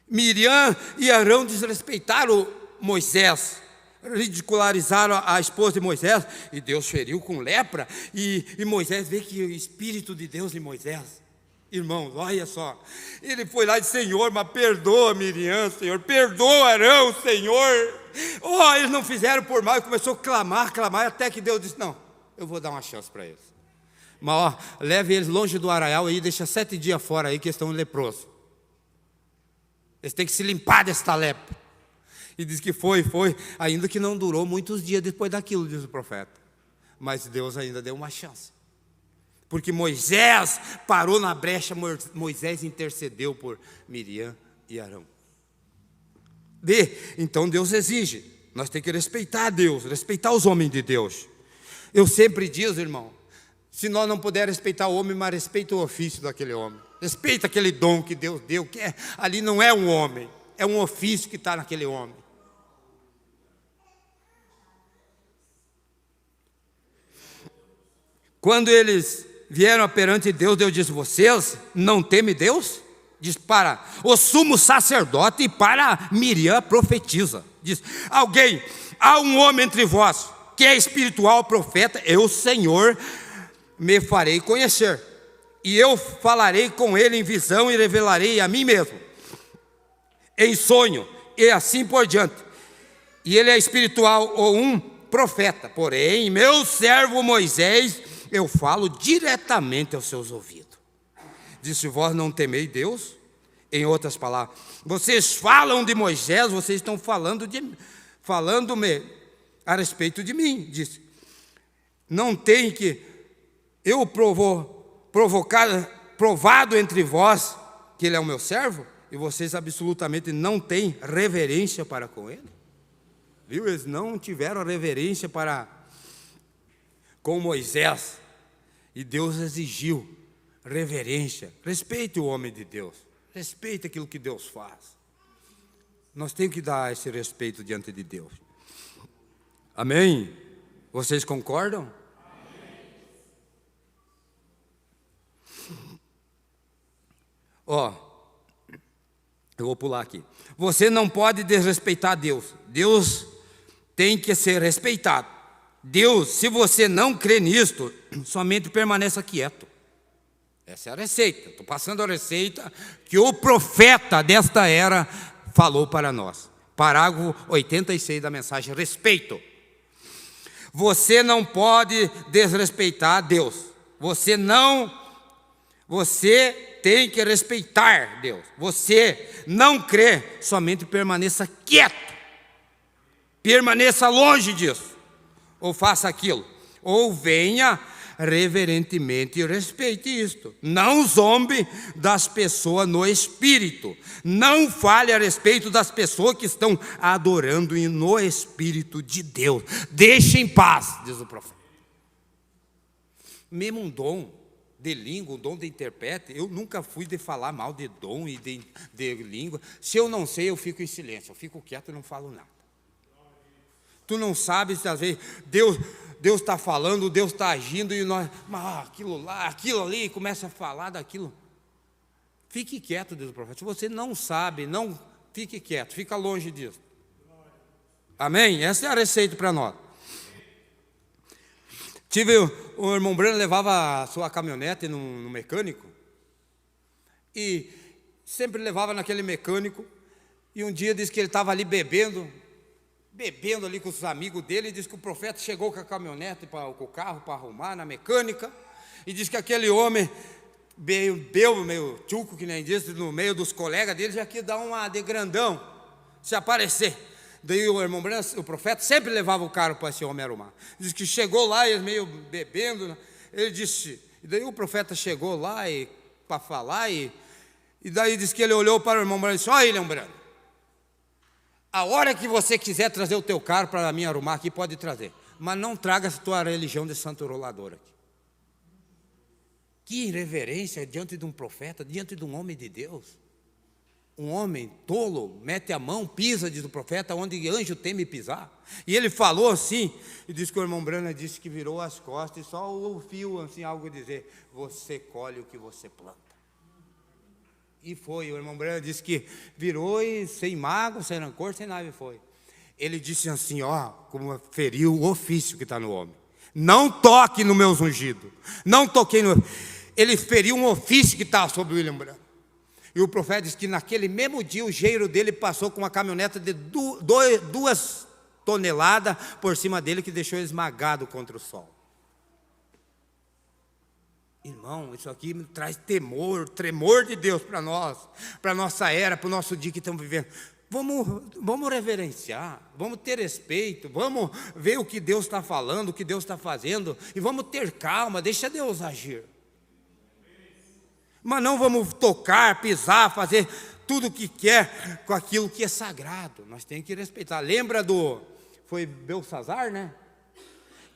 Speaker 1: Miriam e Arão desrespeitaram Moisés, ridicularizaram a esposa de Moisés, e Deus feriu com lepra, e Moisés vê que o Espírito de Deus em Moisés, irmãos, olha só, ele foi lá e disse, Senhor, mas perdoa Miriam, Senhor, perdoa Arão, Senhor, eles não fizeram por mal, e começou a clamar, até que Deus disse, não, eu vou dar uma chance para eles, mas leve eles longe do arraial aí, deixa 7 dias fora aí, que eles estão leprosos, eles têm que se limpar desta lepra. E diz que foi, ainda que não durou muitos dias depois daquilo, diz o profeta. Mas Deus ainda deu uma chance. Porque Moisés parou na brecha, Moisés intercedeu por Miriam e Arão. Então Deus exige, nós temos que respeitar Deus, respeitar os homens de Deus. Eu sempre digo, irmão, se nós não pudermos respeitar o homem, mas respeita o ofício daquele homem. Respeita aquele dom que Deus deu, que ali não é um homem, é um ofício que está naquele homem. Quando eles vieram perante Deus, Deus disse, vocês não temem Deus? Diz, para o sumo sacerdote e para Miriam profetiza. Diz, há um homem entre vós, que é espiritual profeta, eu, Senhor, me farei conhecer. E eu falarei com ele em visão e revelarei a mim mesmo, em sonho, e assim por diante. E ele é espiritual ou um profeta, porém, meu servo Moisés, eu falo diretamente aos seus ouvidos. Disse, vós não temeis Deus? Em outras palavras, vocês falam de Moisés, vocês estão falando-me a respeito de mim. Disse, não tem que eu provado entre vós que ele é o meu servo? E vocês absolutamente não têm reverência para com ele? Viu? Eles não tiveram reverência para com Moisés. E Deus exigiu reverência. Respeite o homem de Deus. Respeite aquilo que Deus faz. Nós temos que dar esse respeito diante de Deus. Amém? Vocês concordam? Ó, eu vou pular aqui. Você não pode desrespeitar Deus. Deus tem que ser respeitado. Deus, se você não crê nisto, somente permaneça quieto. Essa é a receita. Estou passando a receita que o profeta desta era falou para nós. Parágrafo 86 da mensagem: respeito. Você não pode desrespeitar Deus. Você tem que respeitar Deus. Você não crê, somente permaneça quieto. Permaneça longe disso. Ou faça aquilo. Ou venha reverentemente e respeite isto. Não zombe das pessoas no espírito. Não fale a respeito das pessoas que estão adorando no espírito de Deus. Deixe em paz, diz o profeta. Mesmo um dom de língua, um dom de intérprete, eu nunca fui de falar mal de dom e de língua. Se eu não sei, eu fico em silêncio, eu fico quieto e não falo nada. Tu não sabes, às vezes, Deus está falando, Deus está agindo, e nós, aquilo lá, aquilo ali, começa a falar daquilo. Fique quieto, diz o profeta. Se você não sabe, não fique quieto, fica longe disso. Amém? Essa é a receita para nós. O irmão Breno levava a sua caminhonete no mecânico, e sempre levava naquele mecânico, e um dia disse que ele estava ali bebendo ali com os amigos dele, e disse que o profeta chegou com a caminhonete, com o carro para arrumar na mecânica, e disse que aquele homem meio tchuco, que nem disse, no meio dos colegas dele, já quis dar uma de grandão, se aparecer. Daí o irmão Breno, o profeta, sempre levava o carro para esse homem arrumar. Diz que chegou lá, ele meio bebendo, ele disse, e daí o profeta chegou lá para falar, e daí disse que ele olhou para o irmão Breno e disse: olha, irmão Breno, a hora que você quiser trazer o teu carro para mim arrumar aqui, pode trazer, mas não traga a tua religião de santo rolador aqui. Que irreverência diante de um profeta, diante de um homem de Deus. Um homem tolo, mete a mão, pisa, diz o profeta, onde anjo teme pisar. E ele falou assim, e disse que o irmão Brana disse que virou as costas, e só ouviu assim, algo dizer: você colhe o que você planta. E foi, o irmão Brana disse que virou, e sem mágoa, sem rancor, sem nada, e foi. Ele disse assim, como feriu o ofício que está no homem. Não toque no meus ungidos. Não toquei no... Ele feriu um ofício que estava sobre o William Branham. E o profeta disse que naquele mesmo dia o jeiro dele passou com uma caminhonete de 2 toneladas por cima dele, que deixou ele esmagado contra o sol. Irmão, isso aqui me traz tremor de Deus para nós, para a nossa era, para o nosso dia que estamos vivendo. Vamos reverenciar, vamos ter respeito, vamos ver o que Deus está falando, o que Deus está fazendo, e vamos ter calma, deixa Deus agir. Mas não vamos tocar, pisar, fazer tudo o que quer com aquilo que é sagrado. Nós temos que respeitar. Lembra foi Belsazar, né?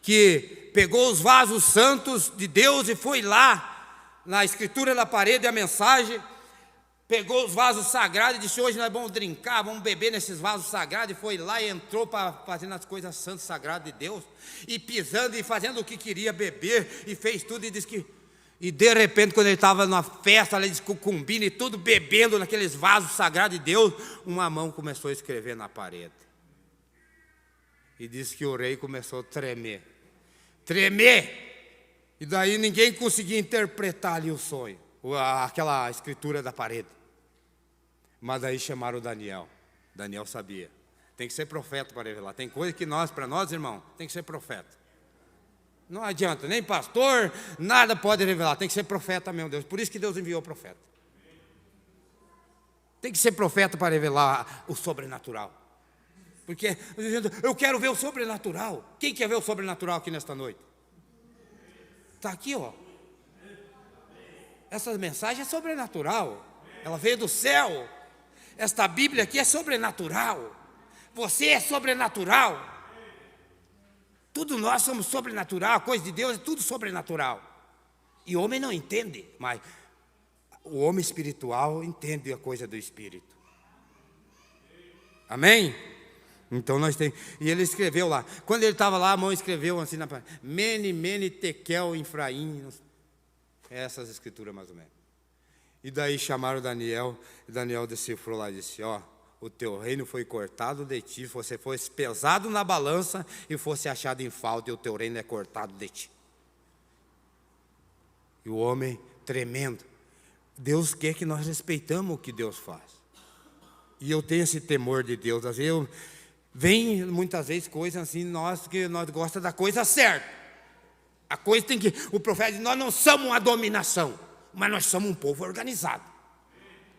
Speaker 1: Que pegou os vasos santos de Deus e foi lá, na escritura da parede, a mensagem, pegou os vasos sagrados e disse: hoje nós vamos brincar, vamos beber nesses vasos sagrados, e foi lá e entrou para fazendo as coisas santas, sagradas de Deus, e pisando e fazendo o que queria beber, e fez tudo, e disse que... E de repente, quando ele estava numa festa ali de cucumbina e tudo, bebendo naqueles vasos sagrados de Deus, uma mão começou a escrever na parede. E disse que o rei começou a tremer. E daí ninguém conseguia interpretar ali o sonho, aquela escritura da parede. Mas daí chamaram Daniel. Daniel sabia. Tem que ser profeta para revelar. Tem coisa que para nós, irmão, tem que ser profeta. Não adianta, nem pastor, nada pode revelar, tem que ser profeta mesmo, Deus. Por isso que Deus enviou o profeta. Tem que ser profeta para revelar o sobrenatural. Porque eu quero ver o sobrenatural. Quem quer ver o sobrenatural aqui nesta noite? Está aqui, ó. Essa mensagem é sobrenatural. Ela veio do céu. Esta Bíblia aqui é sobrenatural. Você é sobrenatural. Tudo nós somos sobrenatural, a coisa de Deus é tudo sobrenatural. E o homem não entende, mas o homem espiritual entende a coisa do Espírito. Amém? Então nós temos. E ele escreveu lá. Quando ele estava lá, a mão escreveu assim na parede: Mene, Mene, Tekel, Efraim. Essas escrituras mais ou menos. E daí chamaram Daniel, e Daniel decifrou lá e disse: ó, o teu reino foi cortado de ti, você foi pesado na balança e fosse achado em falta, e o teu reino é cortado de ti. E o homem tremendo. Deus quer que nós respeitamos o que Deus faz. E eu tenho esse temor de Deus. Às vezes vem muitas vezes coisas assim, nós gostamos da coisa certa. A coisa tem que. O profeta diz: nós não somos uma dominação, mas nós somos um povo organizado.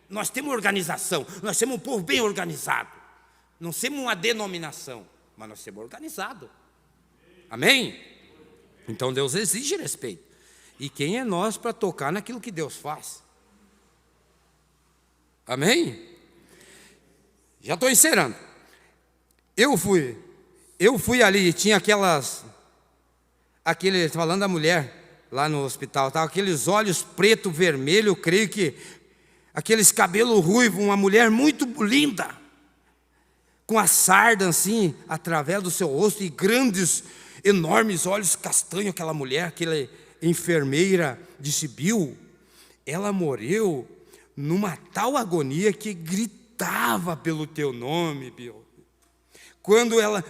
Speaker 1: Nós temos organização, nós somos um povo bem organizado. Não somos uma denominação, mas nós somos organizados. Amém? Então Deus exige respeito. E quem é nós para tocar naquilo que Deus faz? Amém? Já estou encerrando. Eu fui ali, tinha falando da mulher lá no hospital, tá? Aqueles olhos preto, vermelho, eu creio que aqueles cabelos ruivos, uma mulher muito linda, com a sarda assim, através do seu rosto, e grandes, enormes olhos castanhos, aquela mulher, aquela enfermeira de Sibil, ela morreu numa tal agonia que gritava pelo teu nome, Bill.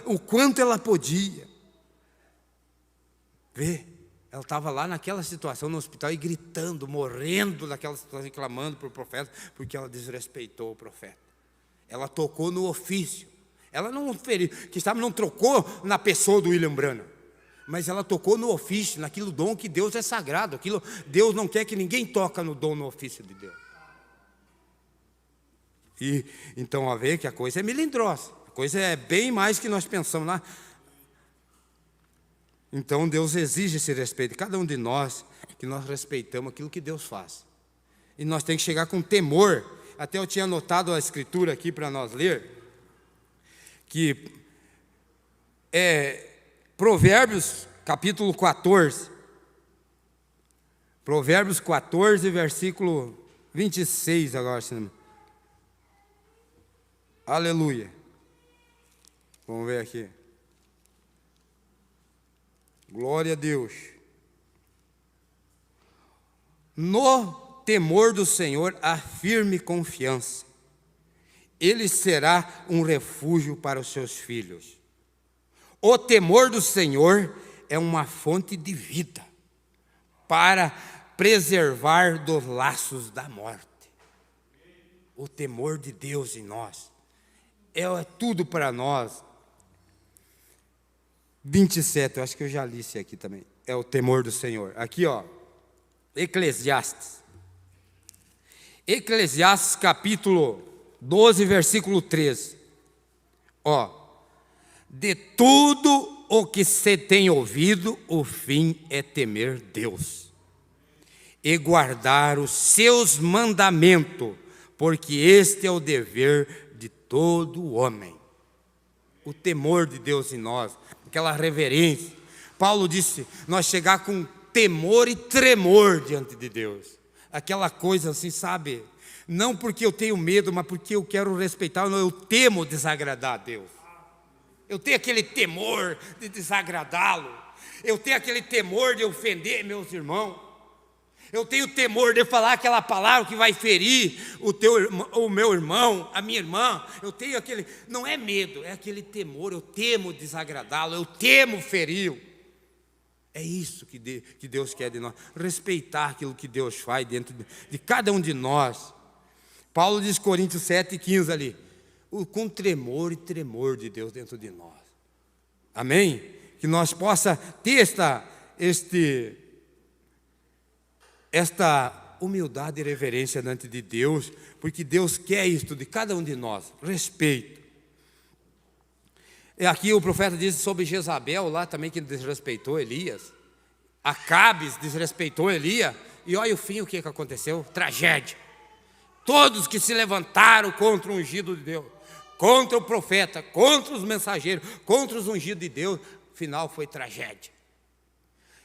Speaker 1: O quanto ela podia. Vê, ela estava lá naquela situação no hospital e gritando, morrendo naquela situação, reclamando para o profeta, porque ela desrespeitou o profeta. Ela tocou no ofício. Ela não feriu, não trocou na pessoa do William Branham, mas ela tocou no ofício, naquilo dom que Deus é sagrado. Deus não quer que ninguém toque no dom, no ofício de Deus. E então, a ver que a coisa é melindrosa. A coisa é bem mais que nós pensamos lá. Então Deus exige esse respeito de cada um de nós, que nós respeitamos aquilo que Deus faz. E nós temos que chegar com temor. Até eu tinha anotado a escritura aqui para nós ler, que é Provérbios capítulo 14. Provérbios 14, versículo 26 agora, se não me... Aleluia. Vamos ver aqui. Glória a Deus. No temor do Senhor há firme confiança. Ele será um refúgio para os seus filhos. O temor do Senhor é uma fonte de vida, para preservar dos laços da morte. O temor de Deus em nós é tudo para nós. 27, eu acho que eu já li isso aqui também. É o temor do Senhor. Aqui, ó, Eclesiastes. Eclesiastes capítulo 12, versículo 13. Ó, de tudo o que se tem ouvido, o fim é temer Deus e guardar os seus mandamentos, porque este é o dever de todo homem. O temor de Deus em nós, aquela reverência. Paulo disse, nós chegar com temor e tremor diante de Deus. Aquela coisa assim, sabe? Não porque eu tenho medo, mas porque eu quero respeitar, não, eu temo desagradar a Deus. Eu tenho aquele temor de desagradá-lo. Eu tenho aquele temor de ofender meus irmãos. Eu tenho temor de falar aquela palavra que vai ferir o meu irmão, a minha irmã. Eu tenho aquele, não é medo, é aquele temor. Eu temo desagradá-lo, eu temo feri-lo. É isso que Deus quer de nós, respeitar aquilo que Deus faz dentro de cada um de nós. Paulo diz, Coríntios 7:15 ali, com tremor e tremor de Deus dentro de nós. Amém? Que nós possa ter esta humildade e reverência diante de Deus, porque Deus quer isto de cada um de nós, respeito. E aqui o profeta diz sobre Jezabel, lá também, que desrespeitou Elias. Acabes desrespeitou Elias, e olha o fim, o que aconteceu? Tragédia. Todos que se levantaram contra o ungido de Deus, contra o profeta, contra os mensageiros, contra os ungidos de Deus, o final foi tragédia.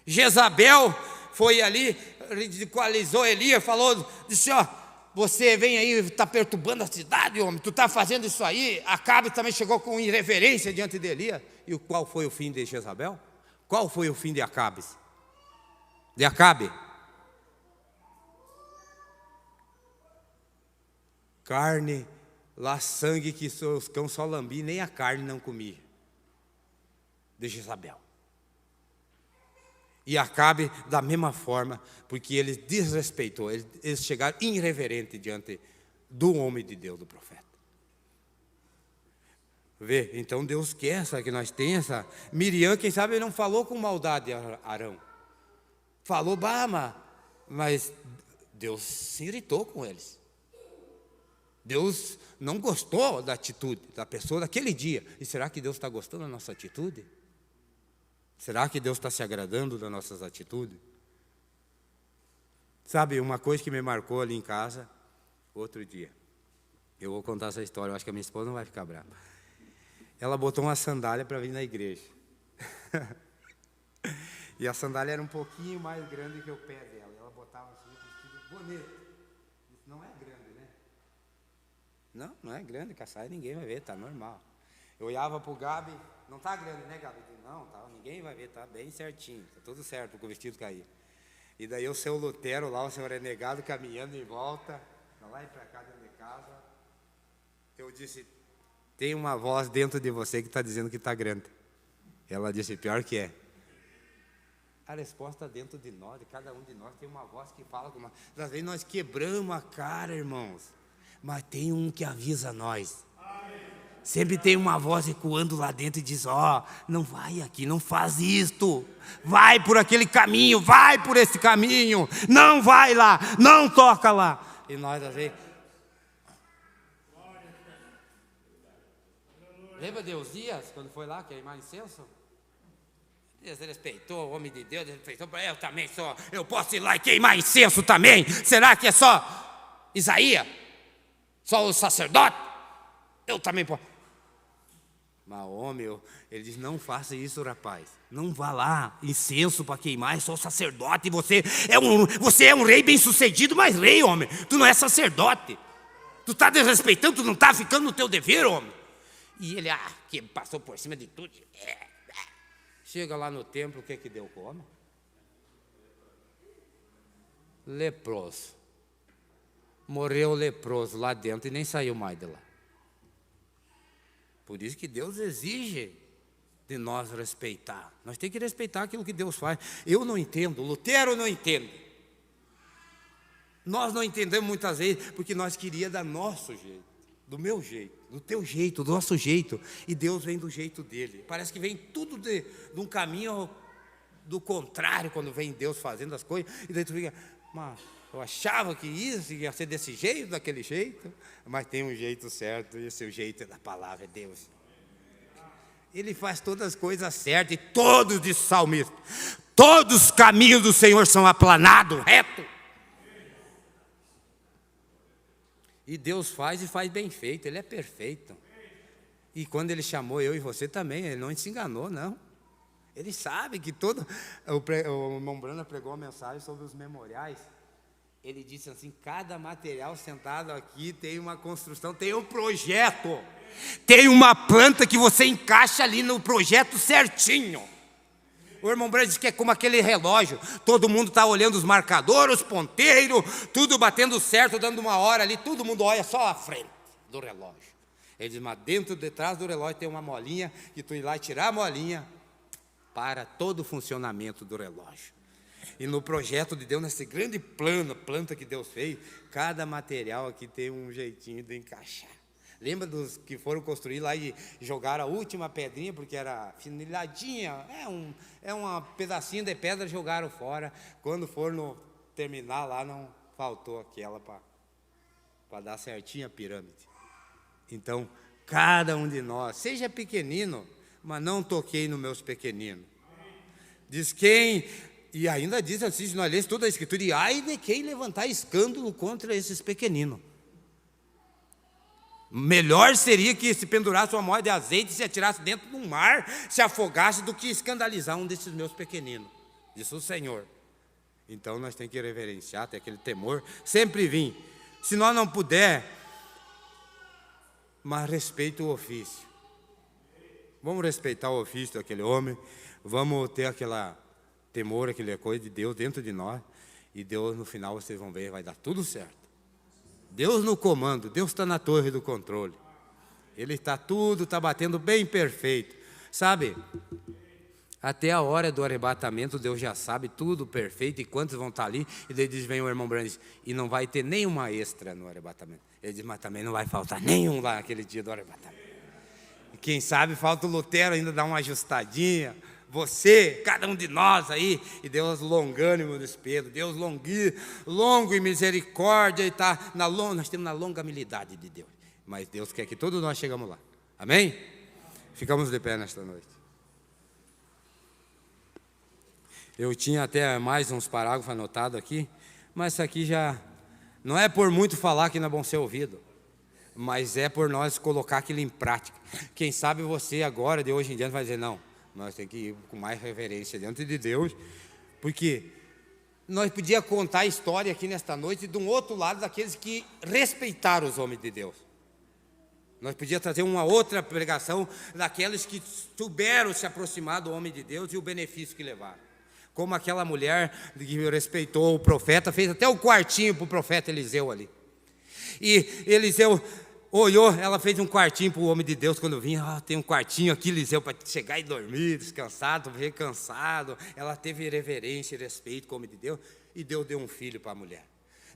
Speaker 1: Jezabel foi ali, ridicularizou Elias, falou, disse, ó, você vem aí e está perturbando a cidade, homem, tu está fazendo isso aí. Acabe também chegou com irreverência diante de Elias. E qual foi o fim de Jezabel? Qual foi o fim de Acabe? De Acabe? Carne, lá sangue que os cães só lambiam, nem a carne não comia. De Jezabel. E Acabe da mesma forma, porque ele desrespeitou, eles chegaram irreverente diante do homem de Deus, do profeta. Vê, então Deus quer, sabe, que nós tenhamos essa. Miriam, quem sabe, não falou com maldade a Arão. Falou, mas Deus se irritou com eles. Deus não gostou da atitude da pessoa daquele dia. E será que Deus está gostando da nossa atitude? Será que Deus está se agradando das nossas atitudes? Sabe, uma coisa que me marcou ali em casa, outro dia. Eu vou contar essa história, eu acho que a minha esposa não vai ficar brava. Ela botou uma sandália para vir na igreja. E a sandália era um pouquinho mais grande que o pé dela. Ela botava assim, um vestido bonito. Isso não é grande, né? Não é grande, caçar ninguém vai ver, tá normal. Eu olhava para o Gabi, não tá grande, né, Gabi? Não, tá, ninguém vai ver, tá bem certinho, tá tudo certo com o vestido cair. E daí o seu Lutero lá, o senhor renegado, caminhando em volta, lá e para cá dentro de casa. Eu disse, tem uma voz dentro de você que está dizendo que está grande. Ela disse, pior que é. A resposta dentro de nós, de cada um de nós, tem uma voz que fala com uma. Às vezes nós quebramos a cara, irmãos, mas tem um que avisa nós. Sempre tem uma voz ecoando lá dentro e diz, não vai aqui, não faz isto. Vai por aquele caminho, vai por esse caminho. Não vai lá, não toca lá. E nós às vezes... Lembra de Uzias, quando foi lá queimar incenso? Deus respeitou o homem de Deus, respeitou, eu também sou, eu posso ir lá e queimar incenso também. Será que é só Isaías? Só o sacerdote? Eu também posso. Mas homem, ele diz, não faça isso, rapaz. Não vá lá, incenso para queimar, é só sacerdote. Você é um rei bem sucedido, mas rei, homem. Tu não é sacerdote. Tu está desrespeitando, tu não está ficando no teu dever, homem. E ele, que passou por cima de tudo. Chega lá no templo, o que que deu com o homem? Leproso. Morreu leproso lá dentro e nem saiu mais de lá. Por isso que Deus exige de nós respeitar. Nós temos que respeitar aquilo que Deus faz. Eu não entendo, Lutero não entende. Nós não entendemos muitas vezes porque nós queríamos dar nosso jeito, do meu jeito, do teu jeito, do nosso jeito. E Deus vem do jeito dele. Parece que vem tudo de um caminho do contrário quando vem Deus fazendo as coisas. E daí tu fica, mas eu achava que isso ia ser desse jeito, daquele jeito. Mas tem um jeito certo, e esse jeito é da palavra de Deus. Ele faz todas as coisas certas, e todos, diz o salmista, todos os caminhos do Senhor são aplanados, reto. E Deus faz e faz bem feito, Ele é perfeito. E quando Ele chamou eu e você também, Ele não se enganou, não. Ele sabe que todo... O irmão Brana pregou uma mensagem sobre os memoriais. Ele disse assim, cada material sentado aqui tem uma construção, tem um projeto. Tem uma planta que você encaixa ali no projeto certinho. O irmão Brana disse que é como aquele relógio. Todo mundo está olhando os marcadores, os ponteiros, tudo batendo certo, dando uma hora ali. Todo mundo olha só à frente do relógio. Ele diz, mas detrás do relógio tem uma molinha, que tu ir lá e tirar a molinha para todo o funcionamento do relógio. E no projeto de Deus, nesse grande planta que Deus fez, cada material aqui tem um jeitinho de encaixar. Lembra dos que foram construir lá e jogaram a última pedrinha, porque era funiladinha, uma pedacinho de pedra, jogaram fora. Quando foram terminar lá, não faltou aquela para dar certinho a pirâmide. Então, cada um de nós, seja pequenino, mas não toquei nos meus pequeninos. Diz quem... E ainda diz assim, se nós lemos toda a Escritura, e ai de quem levantar escândalo contra esses pequeninos. Melhor seria que se pendurasse uma moeda de azeite e se atirasse dentro do mar, se afogasse, do que escandalizar um desses meus pequeninos. Disse o Senhor. Então nós temos que reverenciar, ter aquele temor, sempre vir Se nós não puder, mas respeita o ofício. Vamos respeitar o ofício daquele homem, vamos ter aquela temor, aquela coisa de Deus dentro de nós, e Deus no final vocês vão ver, vai dar tudo certo. Deus no comando, Deus está na torre do controle. Ele está tudo, está batendo bem perfeito. Sabe, até a hora do arrebatamento, Deus já sabe tudo perfeito e quantos vão estar ali. E daí vem o irmão Brandes, e não vai ter nenhuma extra no arrebatamento. Ele diz, mas também não vai faltar nenhum lá naquele dia do arrebatamento. E quem sabe falta o Lutero ainda dar uma ajustadinha. Você, cada um de nós aí, e Deus longânimo no espelho, Deus longo em misericórdia, e está nós temos na longanimidade de Deus. Mas Deus quer que todos nós chegamos lá. Amém? Ficamos de pé nesta noite. Eu tinha até mais uns parágrafos anotados aqui, mas isso aqui já não é por muito falar que não é bom ser ouvido, mas é por nós colocar aquilo em prática. Quem sabe você agora, de hoje em diante, vai dizer, não, nós temos que ir com mais reverência diante de Deus, porque nós podíamos contar a história aqui nesta noite de um outro lado daqueles que respeitaram os homens de Deus. Nós podíamos trazer uma outra pregação daqueles que souberam se aproximar do homem de Deus e o benefício que levaram. Como aquela mulher que respeitou o profeta, fez até o quartinho para o profeta Eliseu ali. E Eliseu olhou, ela fez um quartinho para o homem de Deus quando vinha. Tem um quartinho aqui, Eliseu, para chegar e dormir, descansado, ver cansado. Ela teve reverência e respeito com o homem de Deus e Deus deu um filho para a mulher.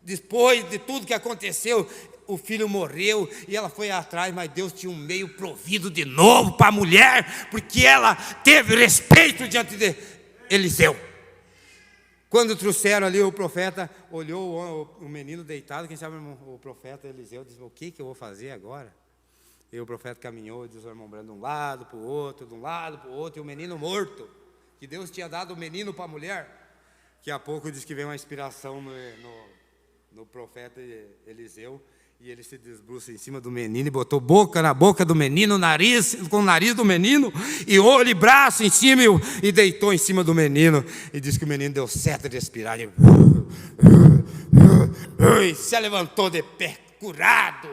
Speaker 1: Depois de tudo que aconteceu, o filho morreu e ela foi atrás, mas Deus tinha um meio provido de novo para a mulher, porque ela teve respeito diante de Eliseu. Quando trouxeram ali, o profeta olhou o menino deitado, quem sabe o profeta Eliseu disse, o que eu vou fazer agora? E o profeta caminhou e disse, o irmão Brando, de um lado para o outro, de um lado para o outro, e o menino morto, que Deus tinha dado o menino para a mulher. Daqui a pouco diz que veio uma inspiração no profeta Eliseu, e ele se desbruça em cima do menino e botou boca na boca do menino, nariz com o nariz do menino, e olho e braço em cima, e deitou em cima do menino, e diz que o menino deu certo de respirar, e se levantou de pé, curado,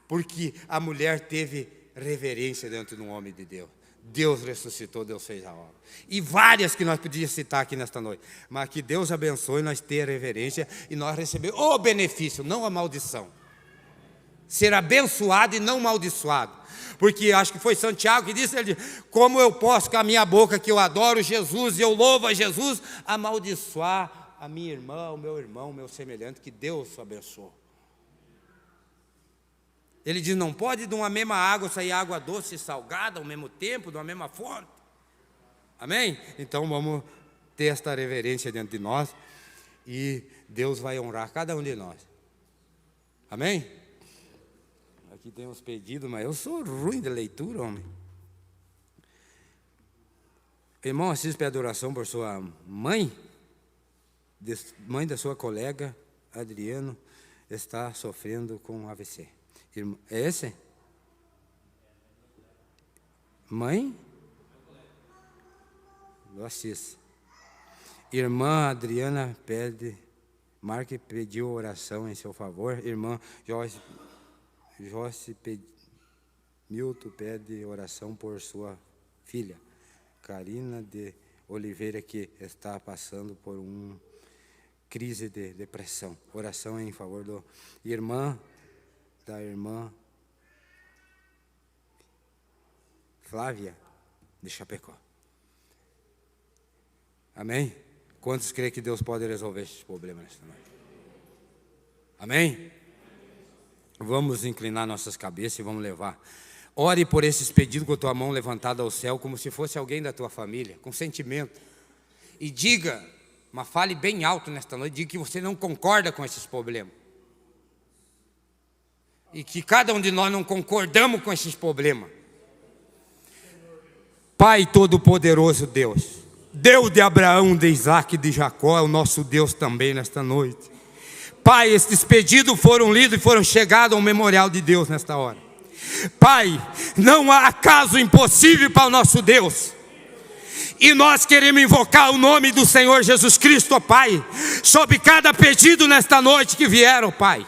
Speaker 1: porque a mulher teve reverência diante de um homem de Deus. Deus ressuscitou, Deus fez a obra. E várias que nós podíamos citar aqui nesta noite. Mas que Deus abençoe, nós ter a reverência e nós receber o benefício, não a maldição. Ser abençoado e não maldiçoado. Porque acho que foi Santiago que disse, ele disse, como eu posso com a minha boca que eu adoro Jesus e eu louvo a Jesus, amaldiçoar a minha irmã, o meu irmão, o meu semelhante, que Deus abençoe. Ele diz, não pode de uma mesma água sair água doce e salgada ao mesmo tempo, de uma mesma fonte. Amém? Então vamos ter esta reverência diante de nós e Deus vai honrar cada um de nós. Amém? Aqui tem uns pedidos, mas eu sou ruim de leitura, homem. Irmão, Assis pede oração por sua mãe, mãe da sua colega, Adriano, está sofrendo com AVC. É esse? Mãe? Do Assis. Irmã Adriana pede, Marque pediu oração em seu favor. Irmã Joyce Milton pede oração por sua filha, Karina de Oliveira, que está passando por uma crise de depressão. Oração em favor da irmã Flávia de Chapecó. Amém? Quantos creem que Deus pode resolver esses problemas nesta noite? Amém? Vamos inclinar nossas cabeças e vamos levar. Ore por esses pedidos com a tua mão levantada ao céu, como se fosse alguém da tua família, com sentimento. E diga, mas fale bem alto nesta noite, diga que você não concorda com esses problemas. E que cada um de nós não concordamos com esses problemas. Pai Todo-Poderoso Deus, Deus de Abraão, de Isaac e de Jacó, é o nosso Deus também nesta noite. Pai, esses pedidos foram lidos e foram chegados ao memorial de Deus nesta hora. Pai, não há caso impossível para o nosso Deus. E nós queremos invocar o nome do Senhor Jesus Cristo, ó Pai, sobre cada pedido nesta noite que vieram, Pai.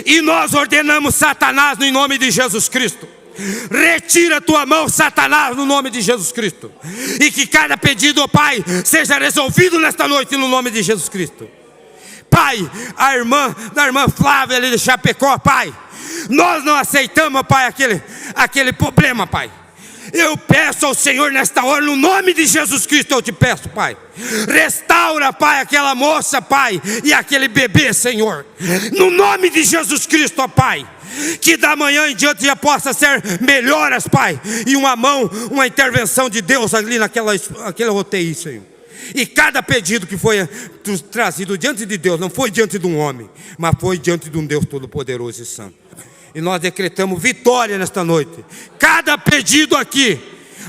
Speaker 1: E nós ordenamos Satanás no nome de Jesus Cristo. Retira a tua mão, Satanás, no nome de Jesus Cristo. E que cada pedido, ó Pai, seja resolvido nesta noite no nome de Jesus Cristo. Pai, a irmã Flávia ali de Chapecó, Pai, nós não aceitamos, Pai, aquele problema, Pai. Eu peço ao Senhor nesta hora, no nome de Jesus Cristo, eu te peço, Pai. Restaura, Pai, aquela moça, Pai, e aquele bebê, Senhor. No nome de Jesus Cristo, ó Pai. Que da manhã em diante já possa ser melhoras, Pai. E uma intervenção de Deus ali naquela UTI, Senhor. E cada pedido que foi trazido diante de Deus, não foi diante de um homem, mas foi diante de um Deus Todo-Poderoso e Santo. E nós decretamos vitória nesta noite. Cada pedido aqui,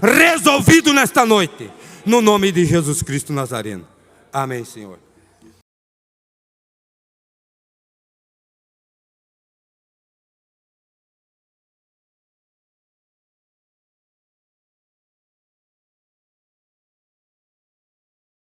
Speaker 1: resolvido nesta noite. No nome de Jesus Cristo Nazareno. Amém, Senhor.